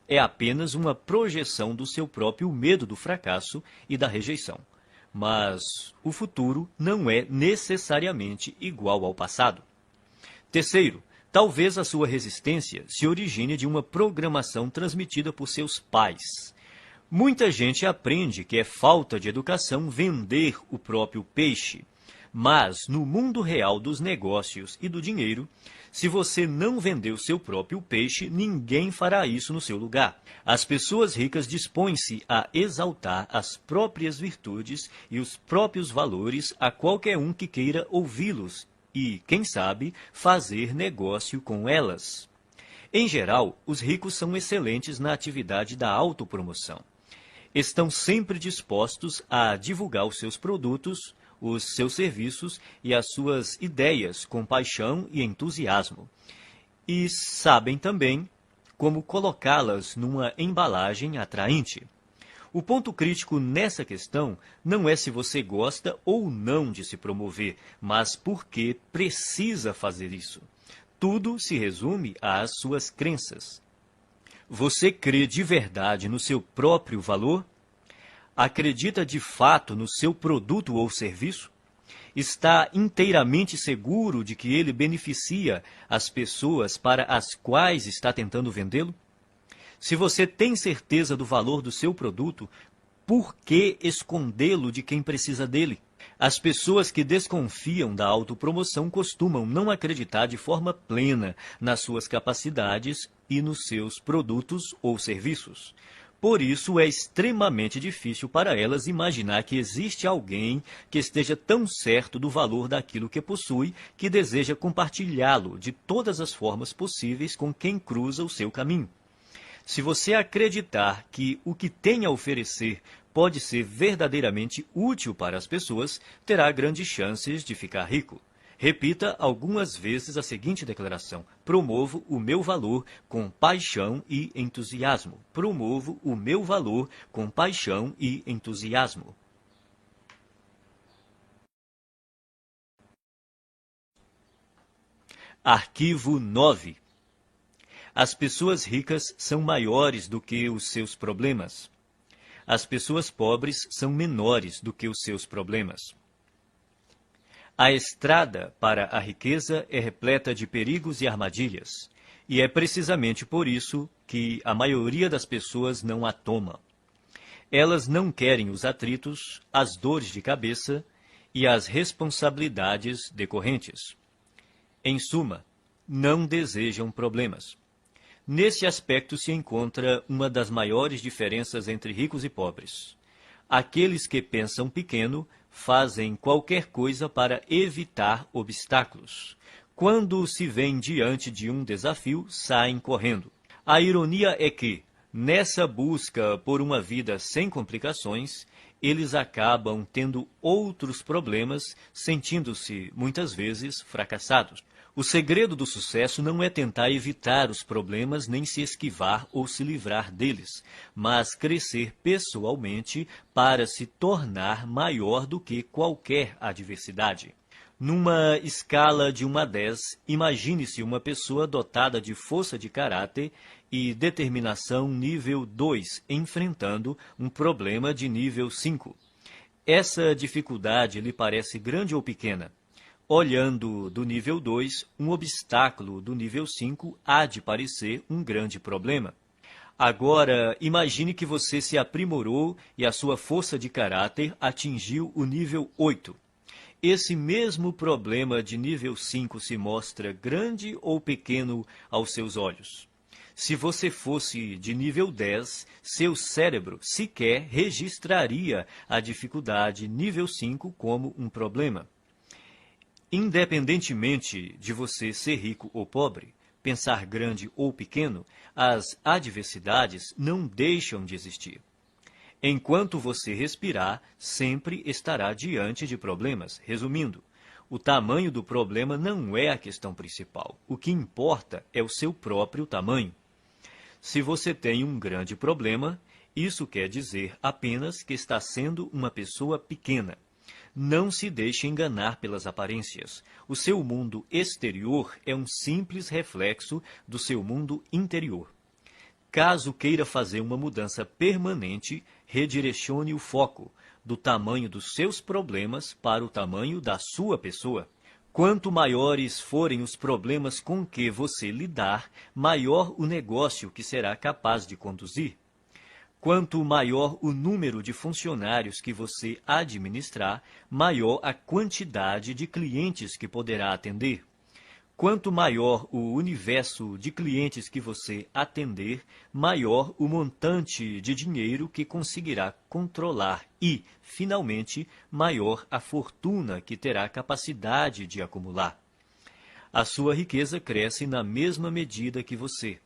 é apenas uma projeção do seu próprio medo do fracasso e da rejeição. Mas o futuro não é necessariamente igual ao passado. Terceiro, talvez a sua resistência se origine de uma programação transmitida por seus pais. Muita gente aprende que é falta de educação vender o próprio peixe. Mas, no mundo real dos negócios e do dinheiro, se você não vender o seu próprio peixe, ninguém fará isso no seu lugar. As pessoas ricas dispõem-se a exaltar as próprias virtudes e os próprios valores a qualquer um que queira ouvi-los e, quem sabe, fazer negócio com elas. Em geral, os ricos são excelentes na atividade da autopromoção. Estão sempre dispostos a divulgar os seus produtos, os seus serviços e as suas ideias com paixão e entusiasmo. E sabem também como colocá-las numa embalagem atraente. O ponto crítico nessa questão não é se você gosta ou não de se promover, mas porque precisa fazer isso. Tudo se resume às suas crenças. Você crê de verdade no seu próprio valor? Acredita de fato no seu produto ou serviço? Está inteiramente seguro de que ele beneficia as pessoas para as quais está tentando vendê-lo? Se você tem certeza do valor do seu produto, por que escondê-lo de quem precisa dele? As pessoas que desconfiam da autopromoção costumam não acreditar de forma plena nas suas capacidades e nos seus produtos ou serviços. Por isso, é extremamente difícil para elas imaginar que existe alguém que esteja tão certo do valor daquilo que possui que deseja compartilhá-lo de todas as formas possíveis com quem cruza o seu caminho. Se você acreditar que o que tem a oferecer pode ser verdadeiramente útil para as pessoas, terá grandes chances de ficar rico. Repita algumas vezes a seguinte declaração: promovo o meu valor com paixão e entusiasmo. Promovo o meu valor com paixão e entusiasmo. Arquivo 9. As pessoas ricas são maiores do que os seus problemas. As pessoas pobres são menores do que os seus problemas. A estrada para a riqueza é repleta de perigos e armadilhas, e é precisamente por isso que a maioria das pessoas não a toma. Elas não querem os atritos, as dores de cabeça e as responsabilidades decorrentes. Em suma, não desejam problemas. Nesse aspecto se encontra uma das maiores diferenças entre ricos e pobres. Aqueles que pensam pequeno fazem qualquer coisa para evitar obstáculos. Quando se veem diante de um desafio, saem correndo. A ironia é que, nessa busca por uma vida sem complicações, eles acabam tendo outros problemas, sentindo-se, muitas vezes, fracassados. O segredo do sucesso não é tentar evitar os problemas, nem se esquivar ou se livrar deles, mas crescer pessoalmente para se tornar maior do que qualquer adversidade. Numa escala de 1 a 10, imagine-se uma pessoa dotada de força de caráter e determinação nível 2, enfrentando um problema de nível 5. Essa dificuldade lhe parece grande ou pequena? Olhando do nível 2, um obstáculo do nível 5 há de parecer um grande problema. Agora, imagine que você se aprimorou e a sua força de caráter atingiu o nível 8. Esse mesmo problema de nível 5 se mostra grande ou pequeno aos seus olhos? Se você fosse de nível 10, seu cérebro sequer registraria a dificuldade nível 5 como um problema. Independentemente de você ser rico ou pobre, pensar grande ou pequeno, as adversidades não deixam de existir. Enquanto você respirar, sempre estará diante de problemas. Resumindo, o tamanho do problema não é a questão principal. O que importa é o seu próprio tamanho. Se você tem um grande problema, isso quer dizer apenas que está sendo uma pessoa pequena. Não se deixe enganar pelas aparências. O seu mundo exterior é um simples reflexo do seu mundo interior. Caso queira fazer uma mudança permanente, redirecione o foco do tamanho dos seus problemas para o tamanho da sua pessoa. Quanto maiores forem os problemas com que você lidar, maior o negócio que será capaz de conduzir. Quanto maior o número de funcionários que você administrar, maior a quantidade de clientes que poderá atender. Quanto maior o universo de clientes que você atender, maior o montante de dinheiro que conseguirá controlar e, finalmente, maior a fortuna que terá capacidade de acumular. A sua riqueza cresce na mesma medida que você.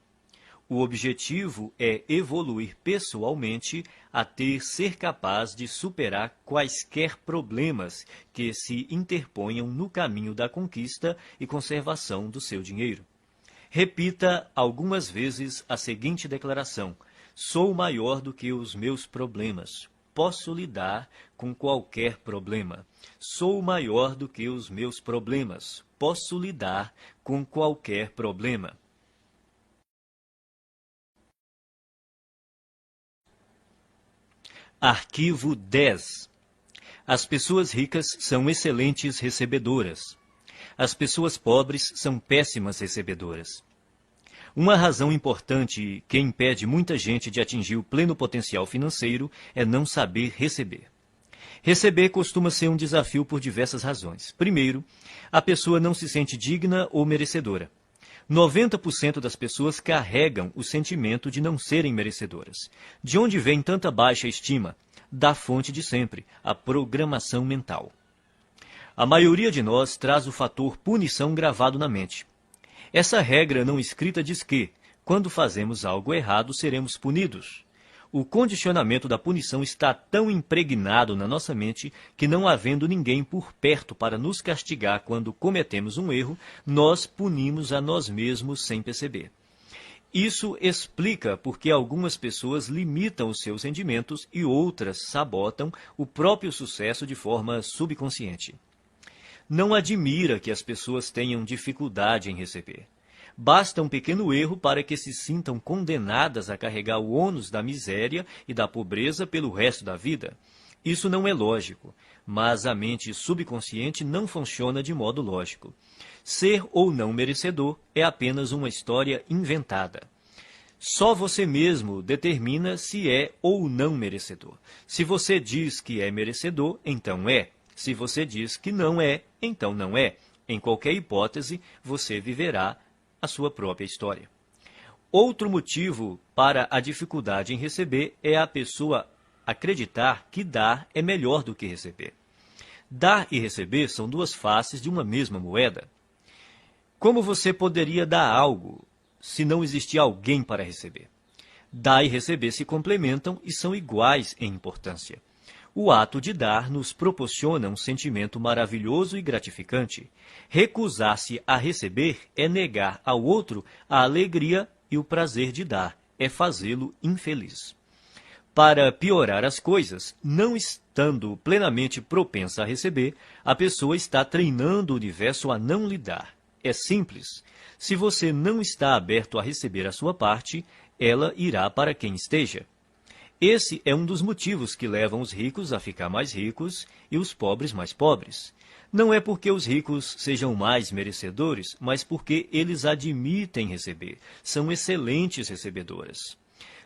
O objetivo é evoluir pessoalmente até ser capaz de superar quaisquer problemas que se interponham no caminho da conquista e conservação do seu dinheiro. Repita algumas vezes a seguinte declaração: sou maior do que os meus problemas. Posso lidar com qualquer problema. Sou maior do que os meus problemas. Posso lidar com qualquer problema. Arquivo 10. As pessoas ricas são excelentes recebedoras. As pessoas pobres são péssimas recebedoras. Uma razão importante que impede muita gente de atingir o pleno potencial financeiro é não saber receber. Receber costuma ser um desafio por diversas razões. Primeiro, a pessoa não se sente digna ou merecedora. 90% das pessoas carregam o sentimento de não serem merecedoras. De onde vem tanta baixa estima? Da fonte de sempre, a programação mental. A maioria de nós traz o fator punição gravado na mente. Essa regra não escrita diz que, quando fazemos algo errado, seremos punidos. O condicionamento da punição está tão impregnado na nossa mente que, não havendo ninguém por perto para nos castigar quando cometemos um erro, nós punimos a nós mesmos sem perceber. Isso explica por que algumas pessoas limitam os seus rendimentos e outras sabotam o próprio sucesso de forma subconsciente. Não admira que as pessoas tenham dificuldade em receber. Basta um pequeno erro para que se sintam condenadas a carregar o ônus da miséria e da pobreza pelo resto da vida. Isso não é lógico, mas a mente subconsciente não funciona de modo lógico. Ser ou não merecedor é apenas uma história inventada. Só você mesmo determina se é ou não merecedor. Se você diz que é merecedor, então é. Se você diz que não é, então não é. Em qualquer hipótese, você viverá a sua própria história. Outro motivo para a dificuldade em receber é a pessoa acreditar que dar é melhor do que receber. Dar e receber são duas faces de uma mesma moeda. Como você poderia dar algo se não existir alguém para receber? Dar e receber se complementam e são iguais em importância. O ato de dar nos proporciona um sentimento maravilhoso e gratificante. Recusar-se a receber é negar ao outro a alegria e o prazer de dar, é fazê-lo infeliz. Para piorar as coisas, não estando plenamente propensa a receber, a pessoa está treinando o universo a não lhe dar. É simples. Se você não está aberto a receber a sua parte, ela irá para quem esteja. Esse é um dos motivos que levam os ricos a ficar mais ricos e os pobres mais pobres. Não é porque os ricos sejam mais merecedores, mas porque eles admitem receber. São excelentes recebedoras.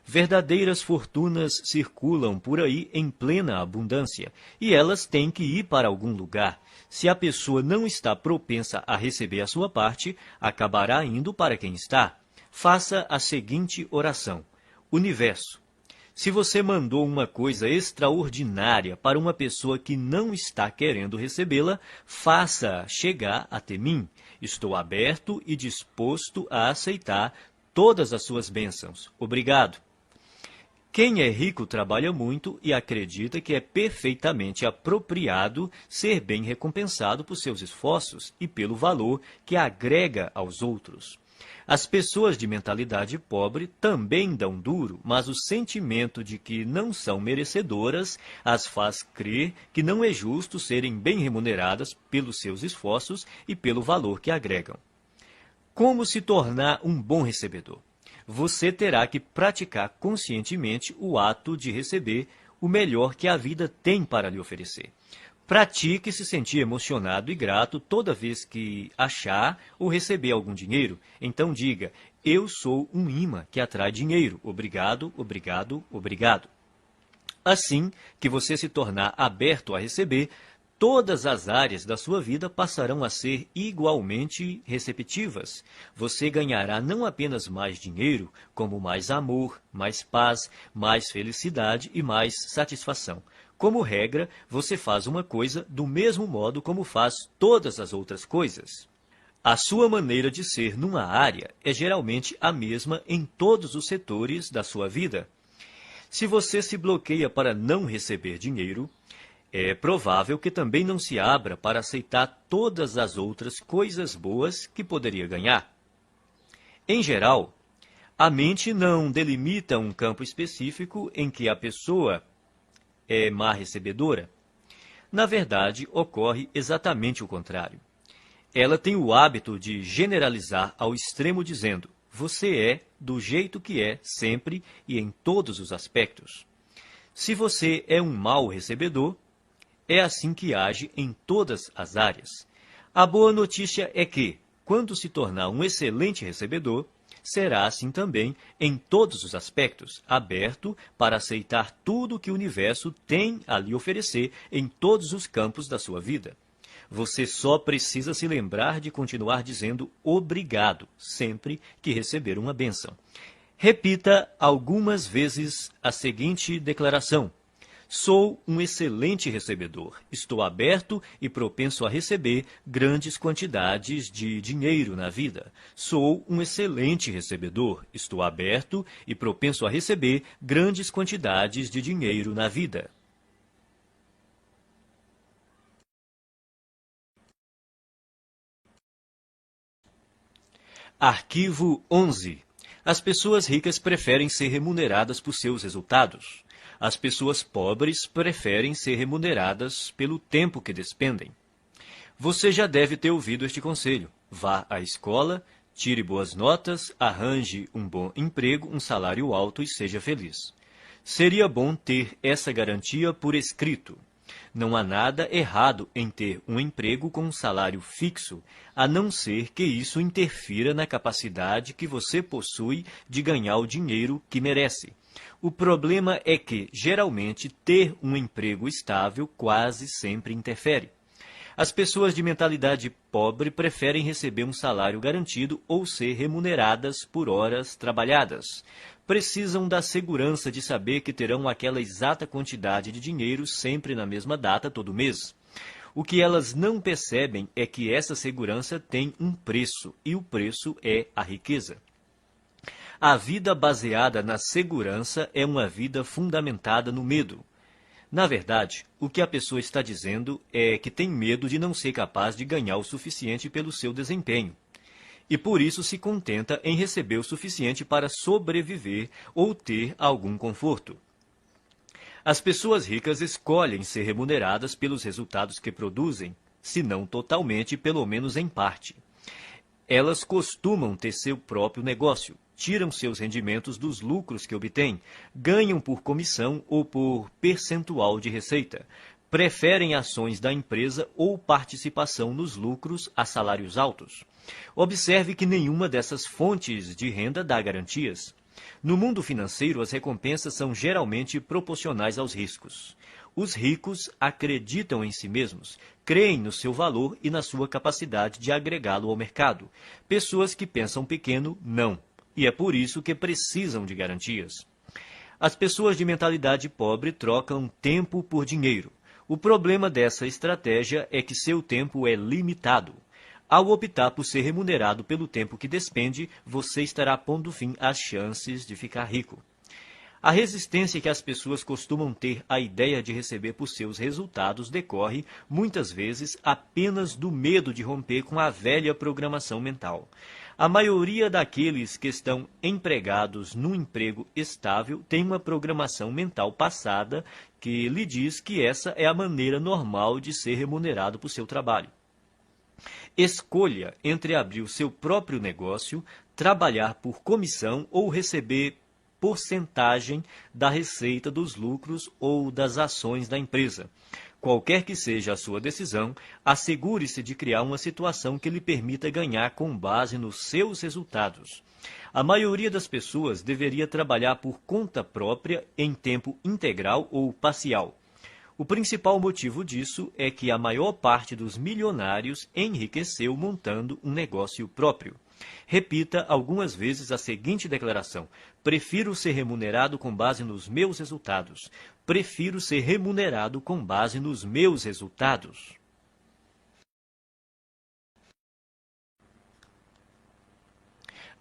Verdadeiras fortunas circulam por aí em plena abundância, e elas têm que ir para algum lugar. Se a pessoa não está propensa a receber a sua parte, acabará indo para quem está. Faça a seguinte oração: Universo, se você mandou uma coisa extraordinária para uma pessoa que não está querendo recebê-la, faça chegar até mim. Estou aberto e disposto a aceitar todas as suas bênçãos. Obrigado. Quem é rico trabalha muito e acredita que é perfeitamente apropriado ser bem recompensado por seus esforços e pelo valor que agrega aos outros. As pessoas de mentalidade pobre também dão duro, mas o sentimento de que não são merecedoras as faz crer que não é justo serem bem remuneradas pelos seus esforços e pelo valor que agregam. Como se tornar um bom recebedor? Você terá que praticar conscientemente o ato de receber o melhor que a vida tem para lhe oferecer. Pratique se sentir emocionado e grato toda vez que achar ou receber algum dinheiro. Então diga: eu sou um imã que atrai dinheiro. Obrigado, obrigado, obrigado. Assim que você se tornar aberto a receber, todas as áreas da sua vida passarão a ser igualmente receptivas. Você ganhará não apenas mais dinheiro, como mais amor, mais paz, mais felicidade e mais satisfação. Como regra, você faz uma coisa do mesmo modo como faz todas as outras coisas. A sua maneira de ser numa área é geralmente a mesma em todos os setores da sua vida. Se você se bloqueia para não receber dinheiro, é provável que também não se abra para aceitar todas as outras coisas boas que poderia ganhar. Em geral, a mente não delimita um campo específico em que a pessoa é má recebedora. Na verdade, ocorre exatamente o contrário. Ela tem o hábito de generalizar ao extremo dizendo: você é do jeito que é sempre e em todos os aspectos. Se você é um mau recebedor, é assim que age em todas as áreas. A boa notícia é que, quando se tornar um excelente recebedor, será assim também em todos os aspectos, aberto para aceitar tudo que o universo tem a lhe oferecer em todos os campos da sua vida. Você só precisa se lembrar de continuar dizendo obrigado sempre que receber uma bênção. Repita algumas vezes a seguinte declaração: sou um excelente recebedor. Estou aberto e propenso a receber grandes quantidades de dinheiro na vida. Sou um excelente recebedor. Estou aberto e propenso a receber grandes quantidades de dinheiro na vida. Arquivo 11. As pessoas ricas preferem ser remuneradas por seus resultados. As pessoas pobres preferem ser remuneradas pelo tempo que despendem. Você já deve ter ouvido este conselho. Vá à escola, tire boas notas, arranje um bom emprego, um salário alto e seja feliz. Seria bom ter essa garantia por escrito. Não há nada errado em ter um emprego com um salário fixo, a não ser que isso interfira na capacidade que você possui de ganhar o dinheiro que merece. O problema é que, geralmente, ter um emprego estável quase sempre interfere. As pessoas de mentalidade pobre preferem receber um salário garantido ou ser remuneradas por horas trabalhadas. Precisam da segurança de saber que terão aquela exata quantidade de dinheiro sempre na mesma data todo mês. O que elas não percebem é que essa segurança tem um preço, e o preço é a riqueza. A vida baseada na segurança é uma vida fundamentada no medo. Na verdade, o que a pessoa está dizendo é que tem medo de não ser capaz de ganhar o suficiente pelo seu desempenho. E por isso se contenta em receber o suficiente para sobreviver ou ter algum conforto. As pessoas ricas escolhem ser remuneradas pelos resultados que produzem, se não totalmente, pelo menos em parte. Elas costumam ter seu próprio negócio, tiram seus rendimentos dos lucros que obtêm, ganham por comissão ou por percentual de receita, preferem ações da empresa ou participação nos lucros a salários altos. Observe que nenhuma dessas fontes de renda dá garantias. No mundo financeiro, as recompensas são geralmente proporcionais aos riscos. Os ricos acreditam em si mesmos, creem no seu valor e na sua capacidade de agregá-lo ao mercado. Pessoas que pensam pequeno, não. e é por isso que precisam de garantias. As pessoas de mentalidade pobre trocam tempo por dinheiro. O problema dessa estratégia é que seu tempo é limitado. Ao optar por ser remunerado pelo tempo que despende, você estará pondo fim às chances de ficar rico. A resistência que as pessoas costumam ter à ideia de receber por seus resultados decorre, muitas vezes, apenas do medo de romper com a velha programação mental. A maioria daqueles que estão empregados num emprego estável tem uma programação mental passada que lhe diz que essa é a maneira normal de ser remunerado por seu trabalho. Escolha entre abrir o seu próprio negócio, trabalhar por comissão ou receber porcentagem da receita dos lucros ou das ações da empresa. Qualquer que seja a sua decisão, assegure-se de criar uma situação que lhe permita ganhar com base nos seus resultados. A maioria das pessoas deveria trabalhar por conta própria em tempo integral ou parcial. O principal motivo disso é que a maior parte dos milionários enriqueceu montando um negócio próprio. Repita algumas vezes a seguinte declaração: prefiro ser remunerado com base nos meus resultados. Prefiro ser remunerado com base nos meus resultados.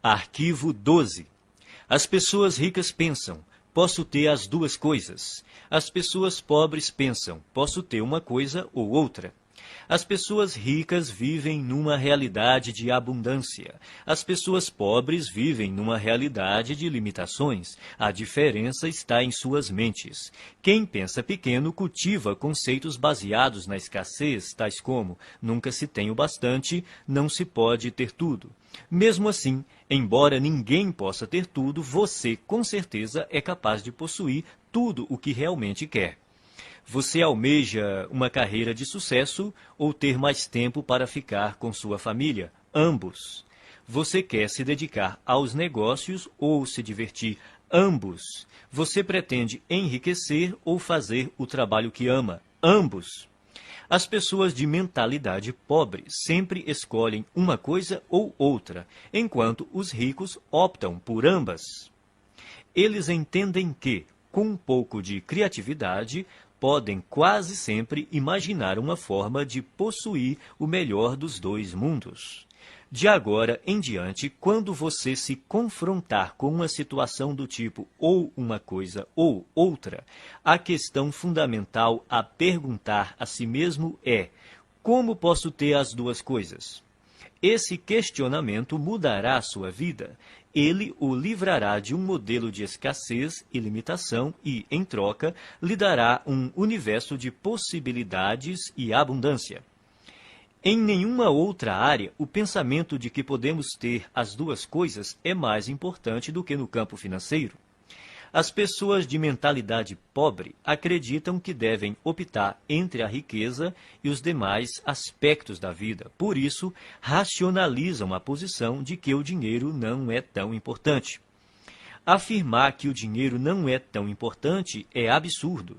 Arquivo 12. As pessoas ricas pensam: posso ter as duas coisas. As pessoas pobres pensam: posso ter uma coisa ou outra. As pessoas ricas vivem numa realidade de abundância. As pessoas pobres vivem numa realidade de limitações. A diferença está em suas mentes. Quem pensa pequeno cultiva conceitos baseados na escassez, tais como: nunca se tem o bastante, não se pode ter tudo. Mesmo assim, embora ninguém possa ter tudo, você, com certeza, é capaz de possuir tudo o que realmente quer. Você almeja uma carreira de sucesso ou ter mais tempo para ficar com sua família? Ambos. Você quer se dedicar aos negócios ou se divertir? Ambos. Você pretende enriquecer ou fazer o trabalho que ama? Ambos. As pessoas de mentalidade pobre sempre escolhem uma coisa ou outra, enquanto os ricos optam por ambas. Eles entendem que, com um pouco de criatividade, podem quase sempre imaginar uma forma de possuir o melhor dos dois mundos. De agora em diante, quando você se confrontar com uma situação do tipo ou uma coisa ou outra, a questão fundamental a perguntar a si mesmo é: como posso ter as duas coisas? Esse questionamento mudará a sua vida. Ele o livrará de um modelo de escassez e limitação e, em troca, lhe dará um universo de possibilidades e abundância. Em nenhuma outra área, o pensamento de que podemos ter as duas coisas é mais importante do que no campo financeiro. As pessoas de mentalidade pobre acreditam que devem optar entre a riqueza e os demais aspectos da vida. Por isso, racionalizam a posição de que o dinheiro não é tão importante. Afirmar que o dinheiro não é tão importante é absurdo.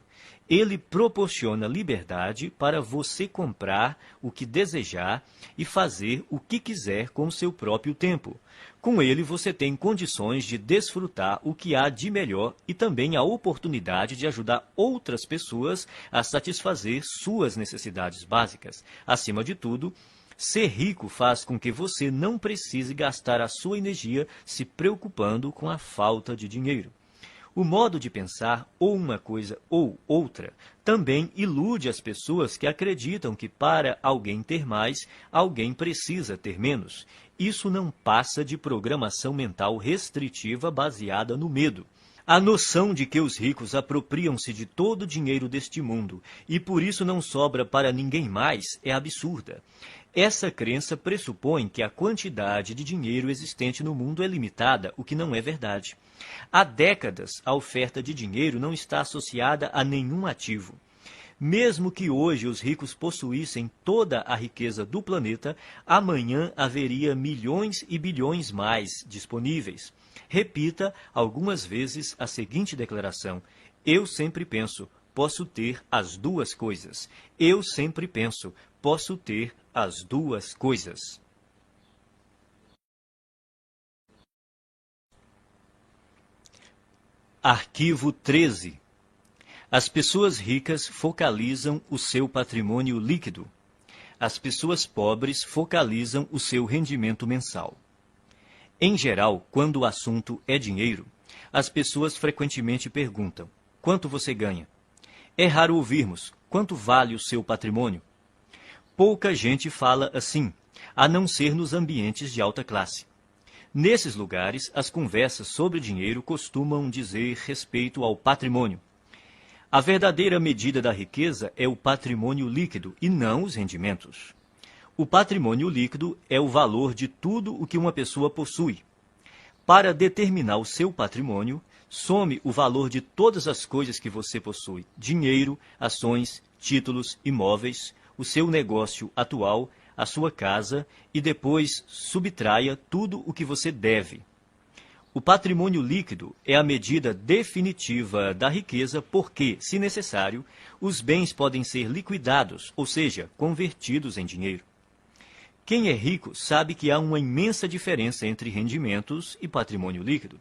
Ele proporciona liberdade para você comprar o que desejar e fazer o que quiser com seu próprio tempo. Com ele, você tem condições de desfrutar o que há de melhor e também a oportunidade de ajudar outras pessoas a satisfazer suas necessidades básicas. Acima de tudo, ser rico faz com que você não precise gastar a sua energia se preocupando com a falta de dinheiro. O modo de pensar, ou uma coisa ou outra, também ilude as pessoas que acreditam que para alguém ter mais, alguém precisa ter menos. Isso não passa de programação mental restritiva baseada no medo. A noção de que os ricos apropriam-se de todo o dinheiro deste mundo e por isso não sobra para ninguém mais é absurda. Essa crença pressupõe que a quantidade de dinheiro existente no mundo é limitada, o que não é verdade. Há décadas, a oferta de dinheiro não está associada a nenhum ativo. Mesmo que hoje os ricos possuíssem toda a riqueza do planeta, amanhã haveria milhões e bilhões mais disponíveis. Repita algumas vezes a seguinte declaração: eu sempre penso, posso ter as duas coisas. Eu sempre penso, posso ter as duas coisas. Arquivo 13. As pessoas ricas focalizam o seu patrimônio líquido. As pessoas pobres focalizam o seu rendimento mensal. Em geral, quando o assunto é dinheiro, as pessoas frequentemente perguntam: quanto você ganha? É raro ouvirmos: quanto vale o seu patrimônio? Pouca gente fala assim, a não ser nos ambientes de alta classe. Nesses lugares, as conversas sobre dinheiro costumam dizer respeito ao patrimônio. A verdadeira medida da riqueza é o patrimônio líquido e não os rendimentos. O patrimônio líquido é o valor de tudo o que uma pessoa possui. Para determinar o seu patrimônio, some o valor de todas as coisas que você possui: dinheiro, ações, títulos, imóveis, o seu negócio atual, a sua casa, e depois subtraia tudo o que você deve. O patrimônio líquido é a medida definitiva da riqueza porque, se necessário, os bens podem ser liquidados, ou seja, convertidos em dinheiro. Quem é rico sabe que há uma imensa diferença entre rendimentos e patrimônio líquido.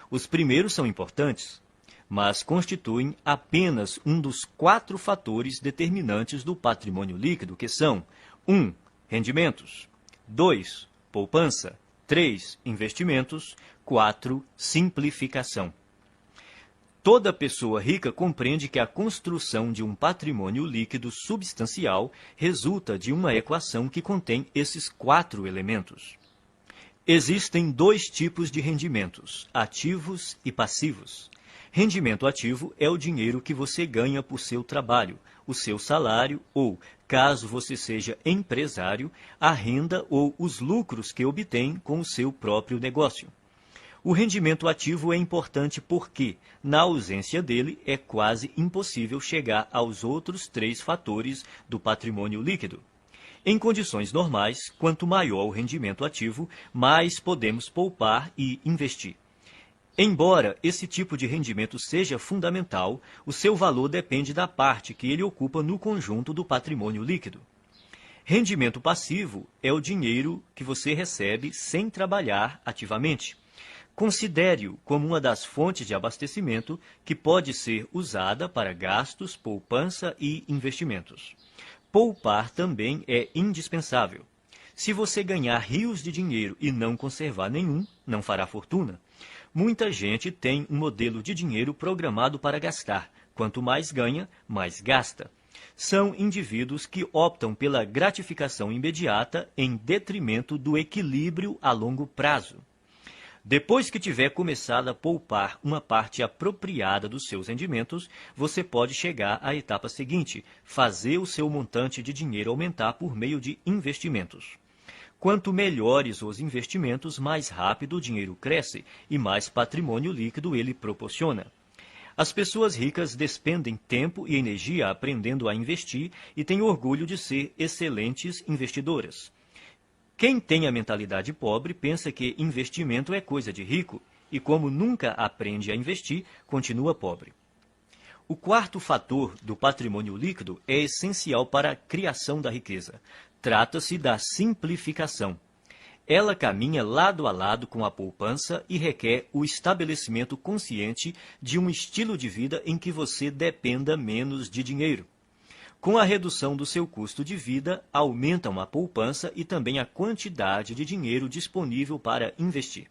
Os primeiros são importantes, mas constituem apenas um dos 4 fatores determinantes do patrimônio líquido, que são 1. Rendimentos, 2. Poupança, 3. Investimentos, 4. Simplificação. Toda pessoa rica compreende que a construção de um patrimônio líquido substancial resulta de uma equação que contém esses 4 elementos. Existem 2 tipos de rendimentos, ativos e passivos. Rendimento ativo é o dinheiro que você ganha por seu trabalho, o seu salário ou, caso você seja empresário, a renda ou os lucros que obtém com o seu próprio negócio. O rendimento ativo é importante porque, na ausência dele, é quase impossível chegar aos outros 3 fatores do patrimônio líquido. Em condições normais, quanto maior o rendimento ativo, mais podemos poupar e investir. Embora esse tipo de rendimento seja fundamental, o seu valor depende da parte que ele ocupa no conjunto do patrimônio líquido. Rendimento passivo é o dinheiro que você recebe sem trabalhar ativamente. Considere-o como uma das fontes de abastecimento que pode ser usada para gastos, poupança e investimentos. Poupar também é indispensável. Se você ganhar rios de dinheiro e não conservar nenhum, não fará fortuna. Muita gente tem um modelo de dinheiro programado para gastar. Quanto mais ganha, mais gasta. São indivíduos que optam pela gratificação imediata em detrimento do equilíbrio a longo prazo. Depois que tiver começado a poupar uma parte apropriada dos seus rendimentos, você pode chegar à etapa seguinte: fazer o seu montante de dinheiro aumentar por meio de investimentos. Quanto melhores os investimentos, mais rápido o dinheiro cresce e mais patrimônio líquido ele proporciona. As pessoas ricas despendem tempo e energia aprendendo a investir e têm orgulho de ser excelentes investidoras. Quem tem a mentalidade pobre pensa que investimento é coisa de rico e, como nunca aprende a investir, continua pobre. O 4º fator do patrimônio líquido é essencial para a criação da riqueza. Trata-se da simplificação. Ela caminha lado a lado com a poupança e requer o estabelecimento consciente de um estilo de vida em que você dependa menos de dinheiro. Com a redução do seu custo de vida, aumentam a poupança e também a quantidade de dinheiro disponível para investir.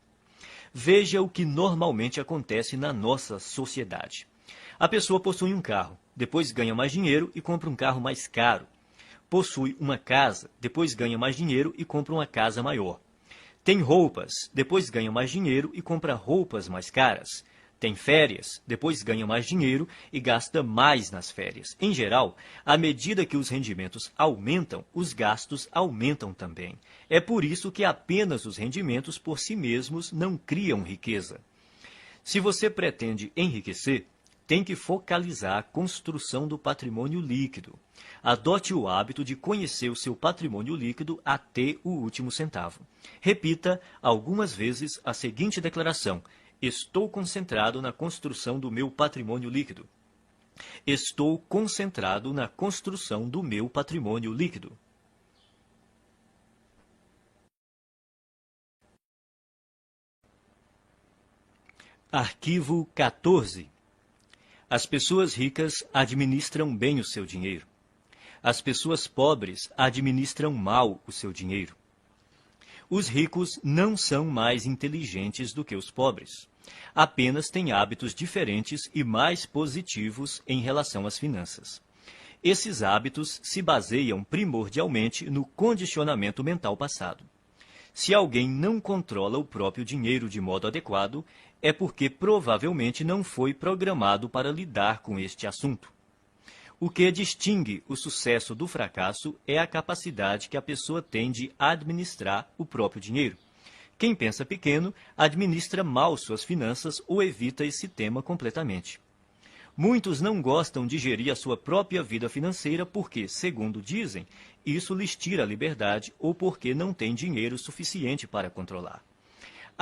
Veja o que normalmente acontece na nossa sociedade. A pessoa possui um carro, depois ganha mais dinheiro e compra um carro mais caro. Possui uma casa, depois ganha mais dinheiro e compra uma casa maior. Tem roupas, depois ganha mais dinheiro e compra roupas mais caras. Tem férias, depois ganha mais dinheiro e gasta mais nas férias. Em geral, à medida que os rendimentos aumentam, os gastos aumentam também. É por isso que apenas os rendimentos por si mesmos não criam riqueza. Se você pretende enriquecer, tem que focalizar a construção do patrimônio líquido. Adote o hábito de conhecer o seu patrimônio líquido até o último centavo. Repita algumas vezes a seguinte declaração: estou concentrado na construção do meu patrimônio líquido. Estou concentrado na construção do meu patrimônio líquido. Arquivo 14. As pessoas ricas administram bem o seu dinheiro. As pessoas pobres administram mal o seu dinheiro. Os ricos não são mais inteligentes do que os pobres. Apenas têm hábitos diferentes e mais positivos em relação às finanças. Esses hábitos se baseiam primordialmente no condicionamento mental passado. Se alguém não controla o próprio dinheiro de modo adequado, é porque provavelmente não foi programado para lidar com este assunto. O que distingue o sucesso do fracasso é a capacidade que a pessoa tem de administrar o próprio dinheiro. Quem pensa pequeno administra mal suas finanças ou evita esse tema completamente. Muitos não gostam de gerir a sua própria vida financeira porque, segundo dizem, isso lhes tira a liberdade ou porque não têm dinheiro suficiente para controlar.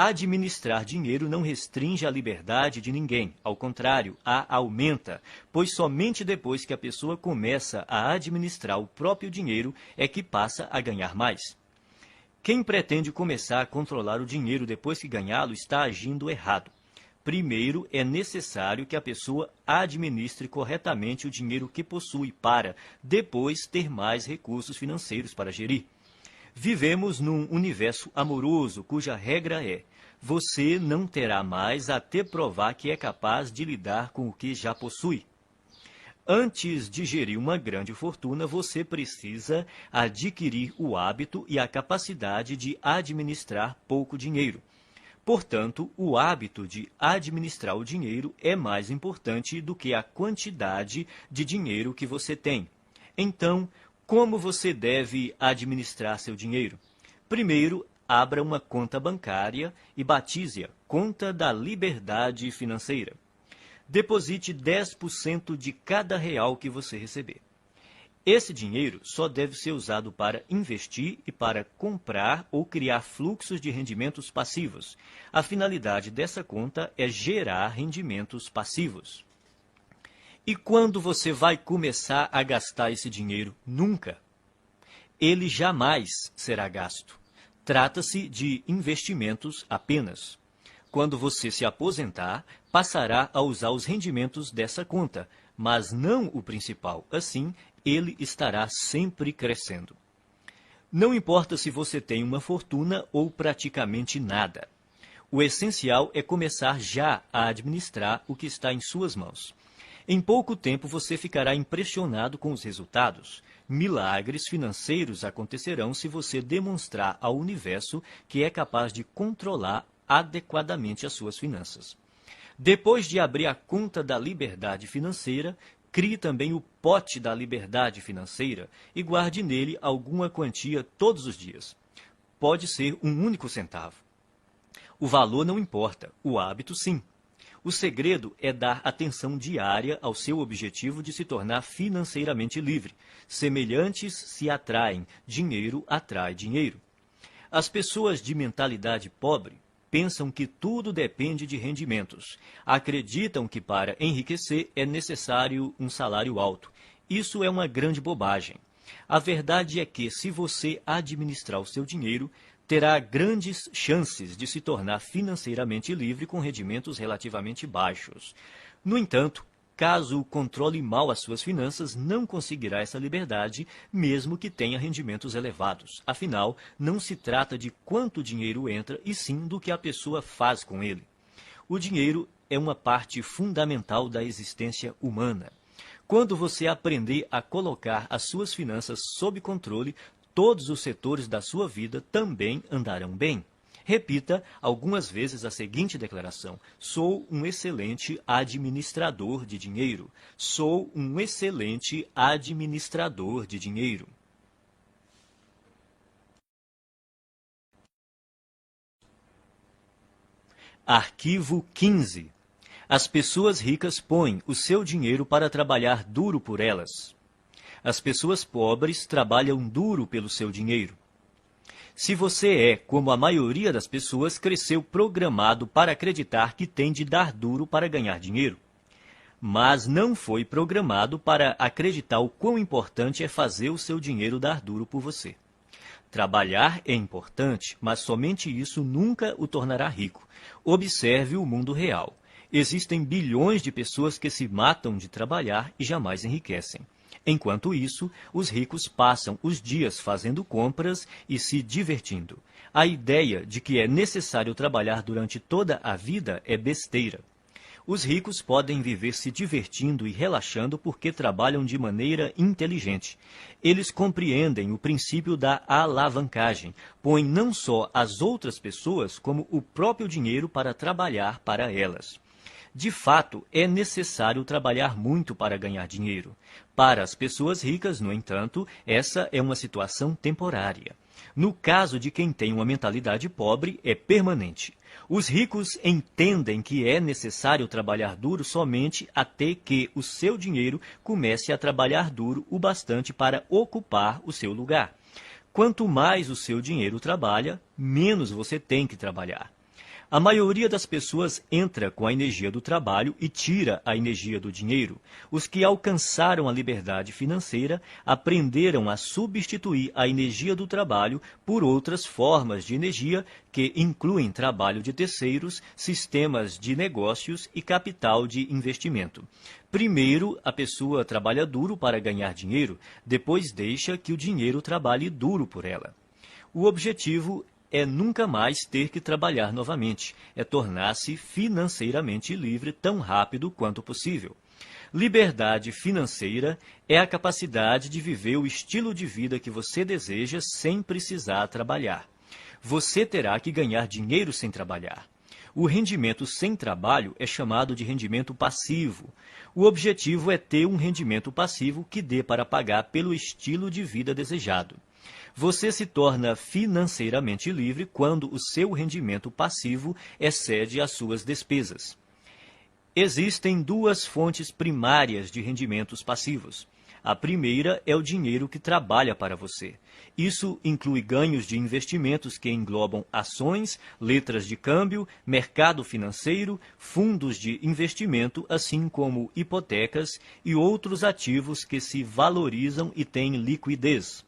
Administrar dinheiro não restringe a liberdade de ninguém, ao contrário, a aumenta, pois somente depois que a pessoa começa a administrar o próprio dinheiro é que passa a ganhar mais. Quem pretende começar a controlar o dinheiro depois que ganhá-lo está agindo errado. Primeiro, é necessário que a pessoa administre corretamente o dinheiro que possui para, depois, ter mais recursos financeiros para gerir. Vivemos num universo amoroso cuja regra é: você não terá mais até provar que é capaz de lidar com o que já possui. Antes de gerir uma grande fortuna, você precisa adquirir o hábito e a capacidade de administrar pouco dinheiro. Portanto, o hábito de administrar o dinheiro é mais importante do que a quantidade de dinheiro que você tem. Então, como você deve administrar seu dinheiro? Primeiro, abra uma conta bancária e batize-a Conta da Liberdade Financeira. Deposite 10% de cada real que você receber. Esse dinheiro só deve ser usado para investir e para comprar ou criar fluxos de rendimentos passivos. A finalidade dessa conta é gerar rendimentos passivos. E quando você vai começar a gastar esse dinheiro? Nunca. Ele jamais será gasto. Trata-se de investimentos apenas. Quando você se aposentar, passará a usar os rendimentos dessa conta, mas não o principal. Assim, ele estará sempre crescendo. Não importa se você tem uma fortuna ou praticamente nada. O essencial é começar já a administrar o que está em suas mãos. Em pouco tempo você ficará impressionado com os resultados. Milagres financeiros acontecerão se você demonstrar ao universo que é capaz de controlar adequadamente as suas finanças. Depois de abrir a conta da liberdade financeira, crie também o pote da liberdade financeira e guarde nele alguma quantia todos os dias. Pode ser um único centavo. O valor não importa, o hábito sim. O segredo é dar atenção diária ao seu objetivo de se tornar financeiramente livre. Semelhantes se atraem, dinheiro atrai dinheiro. As pessoas de mentalidade pobre pensam que tudo depende de rendimentos. Acreditam que para enriquecer é necessário um salário alto. Isso é uma grande bobagem. A verdade é que, se você administrar o seu dinheiro, terá grandes chances de se tornar financeiramente livre com rendimentos relativamente baixos. No entanto, caso controle mal as suas finanças, não conseguirá essa liberdade, mesmo que tenha rendimentos elevados. Afinal, não se trata de quanto dinheiro entra, e sim do que a pessoa faz com ele. O dinheiro é uma parte fundamental da existência humana. Quando você aprender a colocar as suas finanças sob controle, todos os setores da sua vida também andarão bem. Repita algumas vezes a seguinte declaração: sou um excelente administrador de dinheiro. Sou um excelente administrador de dinheiro. Arquivo 15. As pessoas ricas põem o seu dinheiro para trabalhar duro por elas. As pessoas pobres trabalham duro pelo seu dinheiro. Se você é, como a maioria das pessoas, cresceu programado para acreditar que tem de dar duro para ganhar dinheiro, mas não foi programado para acreditar o quão importante é fazer o seu dinheiro dar duro por você. Trabalhar é importante, mas somente isso nunca o tornará rico. Observe o mundo real. Existem bilhões de pessoas que se matam de trabalhar e jamais enriquecem. Enquanto isso, os ricos passam os dias fazendo compras e se divertindo. A ideia de que é necessário trabalhar durante toda a vida é besteira. Os ricos podem viver se divertindo e relaxando porque trabalham de maneira inteligente. Eles compreendem o princípio da alavancagem, põem não só as outras pessoas, como o próprio dinheiro para trabalhar para elas. De fato, é necessário trabalhar muito para ganhar dinheiro. Para as pessoas ricas, no entanto, essa é uma situação temporária. No caso de quem tem uma mentalidade pobre, é permanente. Os ricos entendem que é necessário trabalhar duro somente até que o seu dinheiro comece a trabalhar duro o bastante para ocupar o seu lugar. Quanto mais o seu dinheiro trabalha, menos você tem que trabalhar. A maioria das pessoas entra com a energia do trabalho e tira a energia do dinheiro. Os que alcançaram a liberdade financeira aprenderam a substituir a energia do trabalho por outras formas de energia que incluem trabalho de terceiros, sistemas de negócios e capital de investimento. Primeiro, a pessoa trabalha duro para ganhar dinheiro, depois deixa que o dinheiro trabalhe duro por ela. O objetivo é nunca mais ter que trabalhar novamente, é tornar-se financeiramente livre tão rápido quanto possível. Liberdade financeira é a capacidade de viver o estilo de vida que você deseja sem precisar trabalhar. Você terá que ganhar dinheiro sem trabalhar. O rendimento sem trabalho é chamado de rendimento passivo. O objetivo é ter um rendimento passivo que dê para pagar pelo estilo de vida desejado. Você se torna financeiramente livre quando o seu rendimento passivo excede as suas despesas. Existem duas fontes primárias de rendimentos passivos. A primeira é o dinheiro que trabalha para você. Isso inclui ganhos de investimentos que englobam ações, letras de câmbio, mercado financeiro, fundos de investimento, assim como hipotecas e outros ativos que se valorizam e têm liquidez.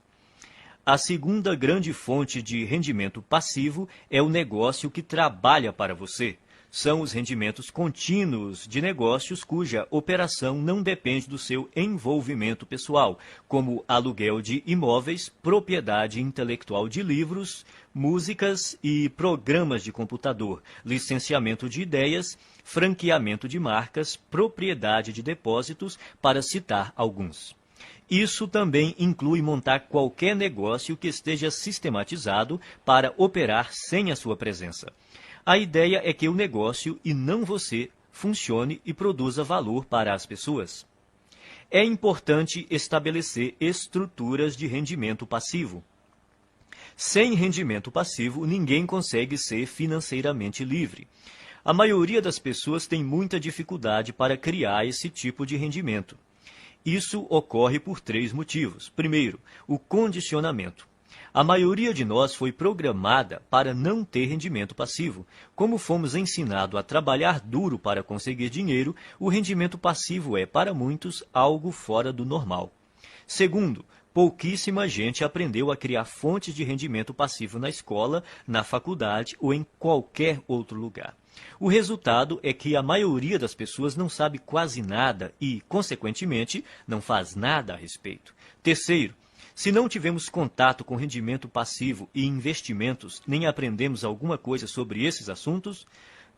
A segunda grande fonte de rendimento passivo é o negócio que trabalha para você. São os rendimentos contínuos de negócios cuja operação não depende do seu envolvimento pessoal, como aluguel de imóveis, propriedade intelectual de livros, músicas e programas de computador, licenciamento de ideias, franqueamento de marcas, propriedade de depósitos, para citar alguns. Isso também inclui montar qualquer negócio que esteja sistematizado para operar sem a sua presença. A ideia é que o negócio, e não você, funcione e produza valor para as pessoas. É importante estabelecer estruturas de rendimento passivo. Sem rendimento passivo, ninguém consegue ser financeiramente livre. A maioria das pessoas tem muita dificuldade para criar esse tipo de rendimento. Isso ocorre por três motivos. Primeiro, o condicionamento. A maioria de nós foi programada para não ter rendimento passivo. Como fomos ensinados a trabalhar duro para conseguir dinheiro, o rendimento passivo é, para muitos, algo fora do normal. Segundo, pouquíssima gente aprendeu a criar fontes de rendimento passivo na escola, na faculdade ou em qualquer outro lugar. O resultado é que a maioria das pessoas não sabe quase nada e, consequentemente, não faz nada a respeito. Terceiro, se não tivemos contato com rendimento passivo e investimentos, nem aprendemos alguma coisa sobre esses assuntos,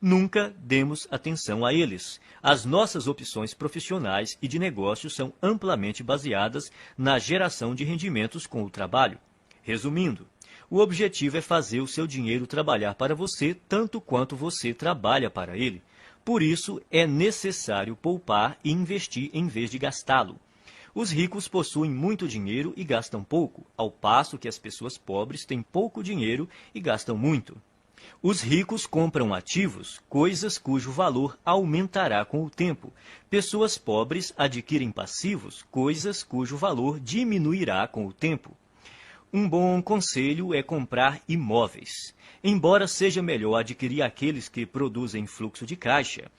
nunca demos atenção a eles. As nossas opções profissionais e de negócios são amplamente baseadas na geração de rendimentos com o trabalho. Resumindo, o objetivo é fazer o seu dinheiro trabalhar para você tanto quanto você trabalha para ele. Por isso, é necessário poupar e investir em vez de gastá-lo. Os ricos possuem muito dinheiro e gastam pouco, ao passo que as pessoas pobres têm pouco dinheiro e gastam muito. Os ricos compram ativos, coisas cujo valor aumentará com o tempo. Pessoas pobres adquirem passivos, coisas cujo valor diminuirá com o tempo. Um bom conselho é comprar imóveis. Embora seja melhor adquirir aqueles que produzem fluxo de caixa,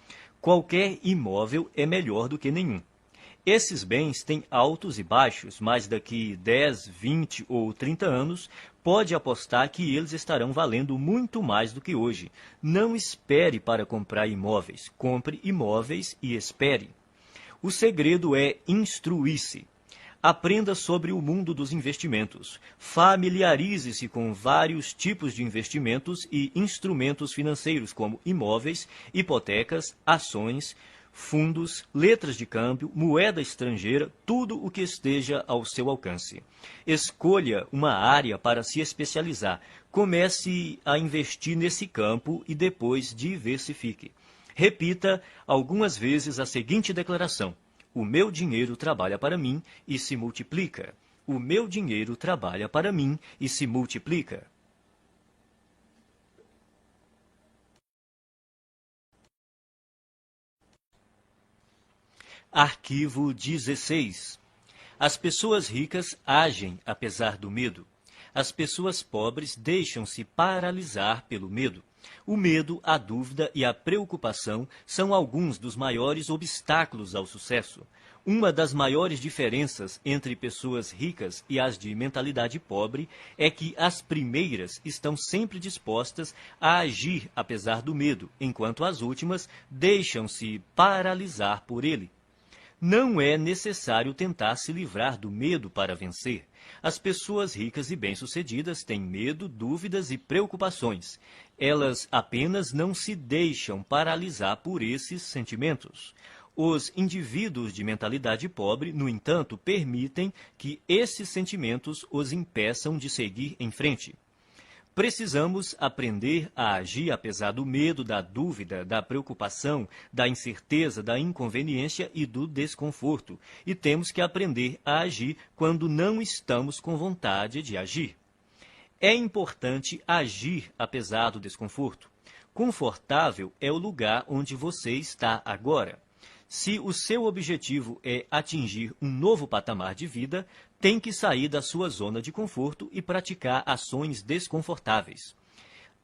qualquer imóvel é melhor do que nenhum. Esses bens têm altos e baixos, mas daqui 10, 20 ou 30 anos, pode apostar que eles estarão valendo muito mais do que hoje. Não espere para comprar imóveis. Compre imóveis e espere. O segredo é instruir-se. Aprenda sobre o mundo dos investimentos. Familiarize-se com vários tipos de investimentos e instrumentos financeiros, como imóveis, hipotecas, ações, fundos, letras de câmbio, moeda estrangeira, tudo o que esteja ao seu alcance. Escolha uma área para se especializar. Comece a investir nesse campo e depois diversifique. Repita algumas vezes a seguinte declaração: o meu dinheiro trabalha para mim e se multiplica. O meu dinheiro trabalha para mim e se multiplica. Arquivo 16. As pessoas ricas agem apesar do medo. As pessoas pobres deixam-se paralisar pelo medo. O medo, a dúvida e a preocupação são alguns dos maiores obstáculos ao sucesso. Uma das maiores diferenças entre pessoas ricas e as de mentalidade pobre é que as primeiras estão sempre dispostas a agir apesar do medo, enquanto as últimas deixam-se paralisar por ele. Não é necessário tentar se livrar do medo para vencer. As pessoas ricas e bem-sucedidas têm medo, dúvidas e preocupações. Elas apenas não se deixam paralisar por esses sentimentos. Os indivíduos de mentalidade pobre, no entanto, permitem que esses sentimentos os impeçam de seguir em frente. Precisamos aprender a agir apesar do medo, da dúvida, da preocupação, da incerteza, da inconveniência e do desconforto. E temos que aprender a agir quando não estamos com vontade de agir. É importante agir apesar do desconforto. Confortável é o lugar onde você está agora. Se o seu objetivo é atingir um novo patamar de vida, tem que sair da sua zona de conforto e praticar ações desconfortáveis.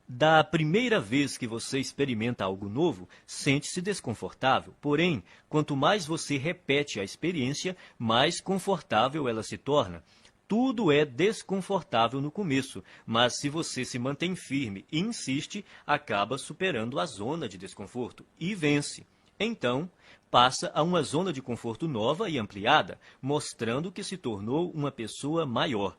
Da primeira vez que você experimenta algo novo, sente-se desconfortável. Porém, quanto mais você repete a experiência, mais confortável ela se torna. Tudo é desconfortável no começo, mas se você se mantém firme e insiste, acaba superando a zona de desconforto e vence. Então, passa a uma zona de conforto nova e ampliada, mostrando que se tornou uma pessoa maior.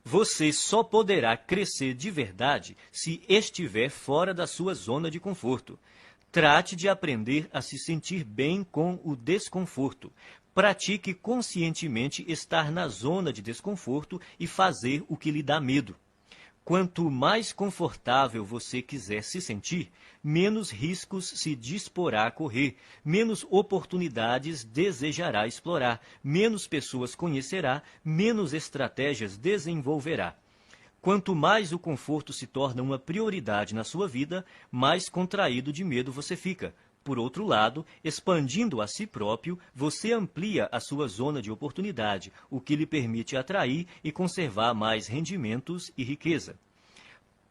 Você só poderá crescer de verdade se estiver fora da sua zona de conforto. Trate de aprender a se sentir bem com o desconforto. Pratique conscientemente estar na zona de desconforto e fazer o que lhe dá medo. Quanto mais confortável você quiser se sentir, menos riscos se disporá a correr, menos oportunidades desejará explorar, menos pessoas conhecerá, menos estratégias desenvolverá. Quanto mais o conforto se torna uma prioridade na sua vida, mais contraído de medo você fica. Por outro lado, expandindo a si próprio, você amplia a sua zona de oportunidade, o que lhe permite atrair e conservar mais rendimentos e riqueza.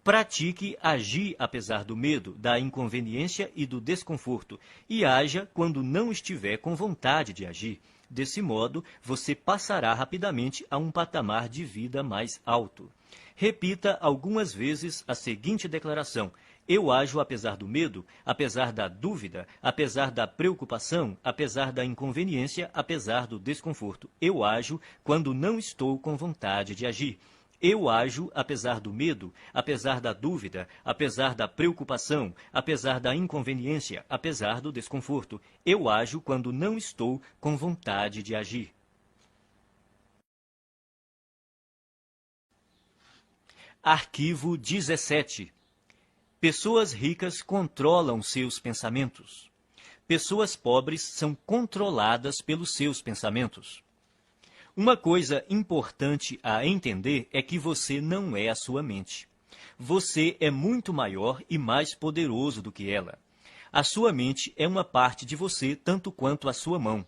Pratique agir apesar do medo, da inconveniência e do desconforto, e haja quando não estiver com vontade de agir. Desse modo, você passará rapidamente a um patamar de vida mais alto. Repita algumas vezes a seguinte declaração: eu ajo apesar do medo, apesar da dúvida, apesar da preocupação, apesar da inconveniência, apesar do desconforto. Eu ajo quando não estou com vontade de agir. Eu ajo apesar do medo, apesar da dúvida, apesar da preocupação, apesar da inconveniência, apesar do desconforto. Eu ajo quando não estou com vontade de agir. Arquivo 17. Pessoas ricas controlam seus pensamentos. Pessoas pobres são controladas pelos seus pensamentos. Uma coisa importante a entender é que você não é a sua mente. Você é muito maior e mais poderoso do que ela. A sua mente é uma parte de você tanto quanto a sua mão.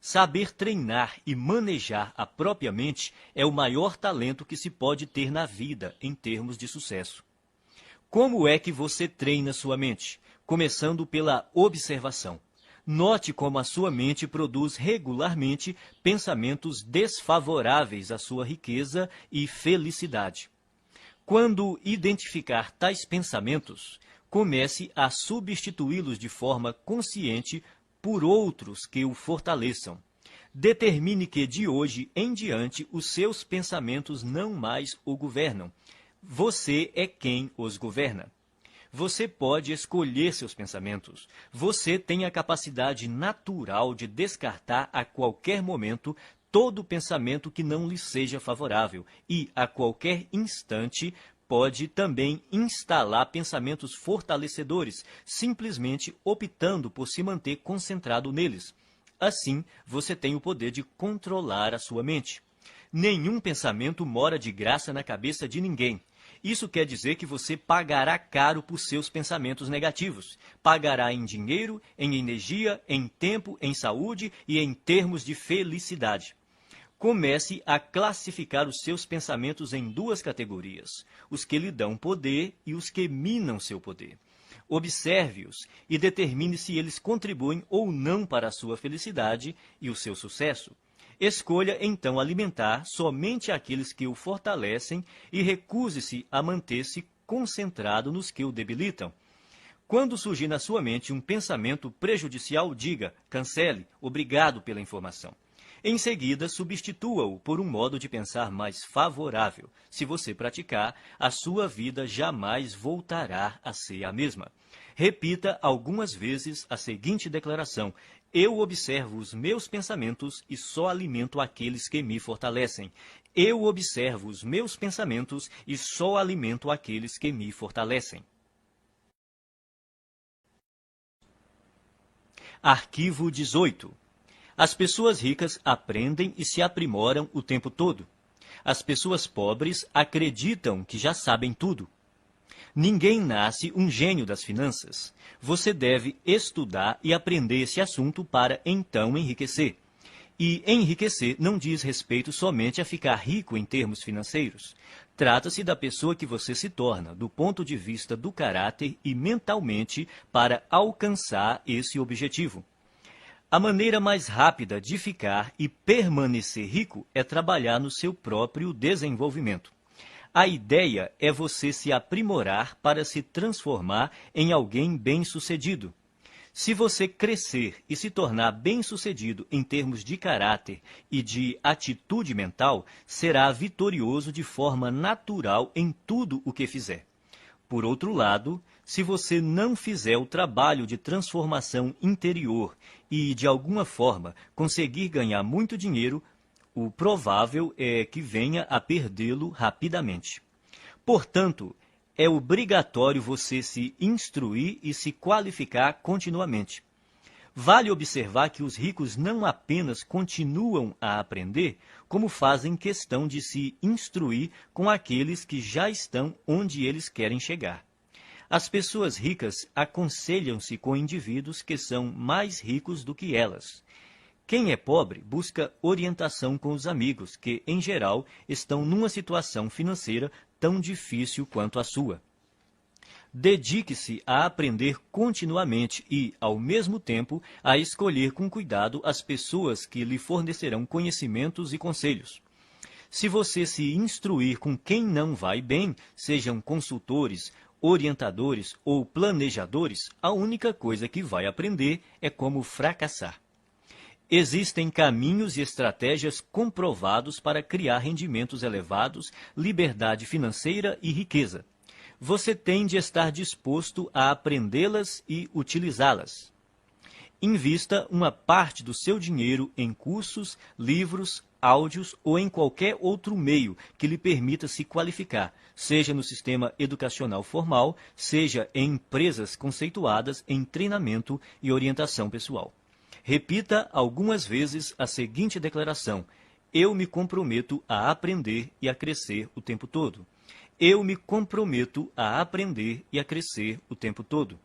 Saber treinar e manejar a própria mente é o maior talento que se pode ter na vida em termos de sucesso. Como é que você treina sua mente? Começando pela observação. Note como a sua mente produz regularmente pensamentos desfavoráveis à sua riqueza e felicidade. Quando identificar tais pensamentos, comece a substituí-los de forma consciente por outros que o fortaleçam. Determine que, de hoje em diante, os seus pensamentos não mais o governam. Você é quem os governa. Você pode escolher seus pensamentos. Você tem a capacidade natural de descartar a qualquer momento todo pensamento que não lhe seja favorável e, a qualquer instante, pode também instalar pensamentos fortalecedores, simplesmente optando por se manter concentrado neles. Assim, você tem o poder de controlar a sua mente. Nenhum pensamento mora de graça na cabeça de ninguém. Isso quer dizer que você pagará caro por seus pensamentos negativos. Pagará em dinheiro, em energia, em tempo, em saúde e em termos de felicidade. Comece a classificar os seus pensamentos em duas categorias: os que lhe dão poder e os que minam seu poder. Observe-os e determine se eles contribuem ou não para a sua felicidade e o seu sucesso. Escolha, então, alimentar somente aqueles que o fortalecem e recuse-se a manter-se concentrado nos que o debilitam. Quando surgir na sua mente um pensamento prejudicial, diga: cancele, obrigado pela informação. Em seguida, substitua-o por um modo de pensar mais favorável. Se você praticar, a sua vida jamais voltará a ser a mesma. Repita algumas vezes a seguinte declaração: eu observo os meus pensamentos e só alimento aqueles que me fortalecem. Eu observo os meus pensamentos e só alimento aqueles que me fortalecem. Arquivo 18. As pessoas ricas aprendem e se aprimoram o tempo todo. As pessoas pobres acreditam que já sabem tudo. Ninguém nasce um gênio das finanças. Você deve estudar e aprender esse assunto para então enriquecer. E enriquecer não diz respeito somente a ficar rico em termos financeiros. Trata-se da pessoa que você se torna, do ponto de vista do caráter e mentalmente, para alcançar esse objetivo. A maneira mais rápida de ficar e permanecer rico é trabalhar no seu próprio desenvolvimento. A ideia é você se aprimorar para se transformar em alguém bem-sucedido. Se você crescer e se tornar bem-sucedido em termos de caráter e de atitude mental, será vitorioso de forma natural em tudo o que fizer. Por outro lado, se você não fizer o trabalho de transformação interior e, de alguma forma, conseguir ganhar muito dinheiro, o provável é que venha a perdê-lo rapidamente. Portanto, é obrigatório você se instruir e se qualificar continuamente. Vale observar que os ricos não apenas continuam a aprender, como fazem questão de se instruir com aqueles que já estão onde eles querem chegar. As pessoas ricas aconselham-se com indivíduos que são mais ricos do que elas. Quem é pobre busca orientação com os amigos, que, em geral, estão numa situação financeira tão difícil quanto a sua. Dedique-se a aprender continuamente e, ao mesmo tempo, a escolher com cuidado as pessoas que lhe fornecerão conhecimentos e conselhos. Se você se instruir com quem não vai bem, sejam consultores, orientadores ou planejadores, a única coisa que vai aprender é como fracassar. Existem caminhos e estratégias comprovados para criar rendimentos elevados, liberdade financeira e riqueza. Você tem de estar disposto a aprendê-las e utilizá-las. Invista uma parte do seu dinheiro em cursos, livros, áudios ou em qualquer outro meio que lhe permita se qualificar, seja no sistema educacional formal, seja em empresas conceituadas em treinamento e orientação pessoal. Repita algumas vezes a seguinte declaração: eu me comprometo a aprender e a crescer o tempo todo. Eu me comprometo a aprender e a crescer o tempo todo.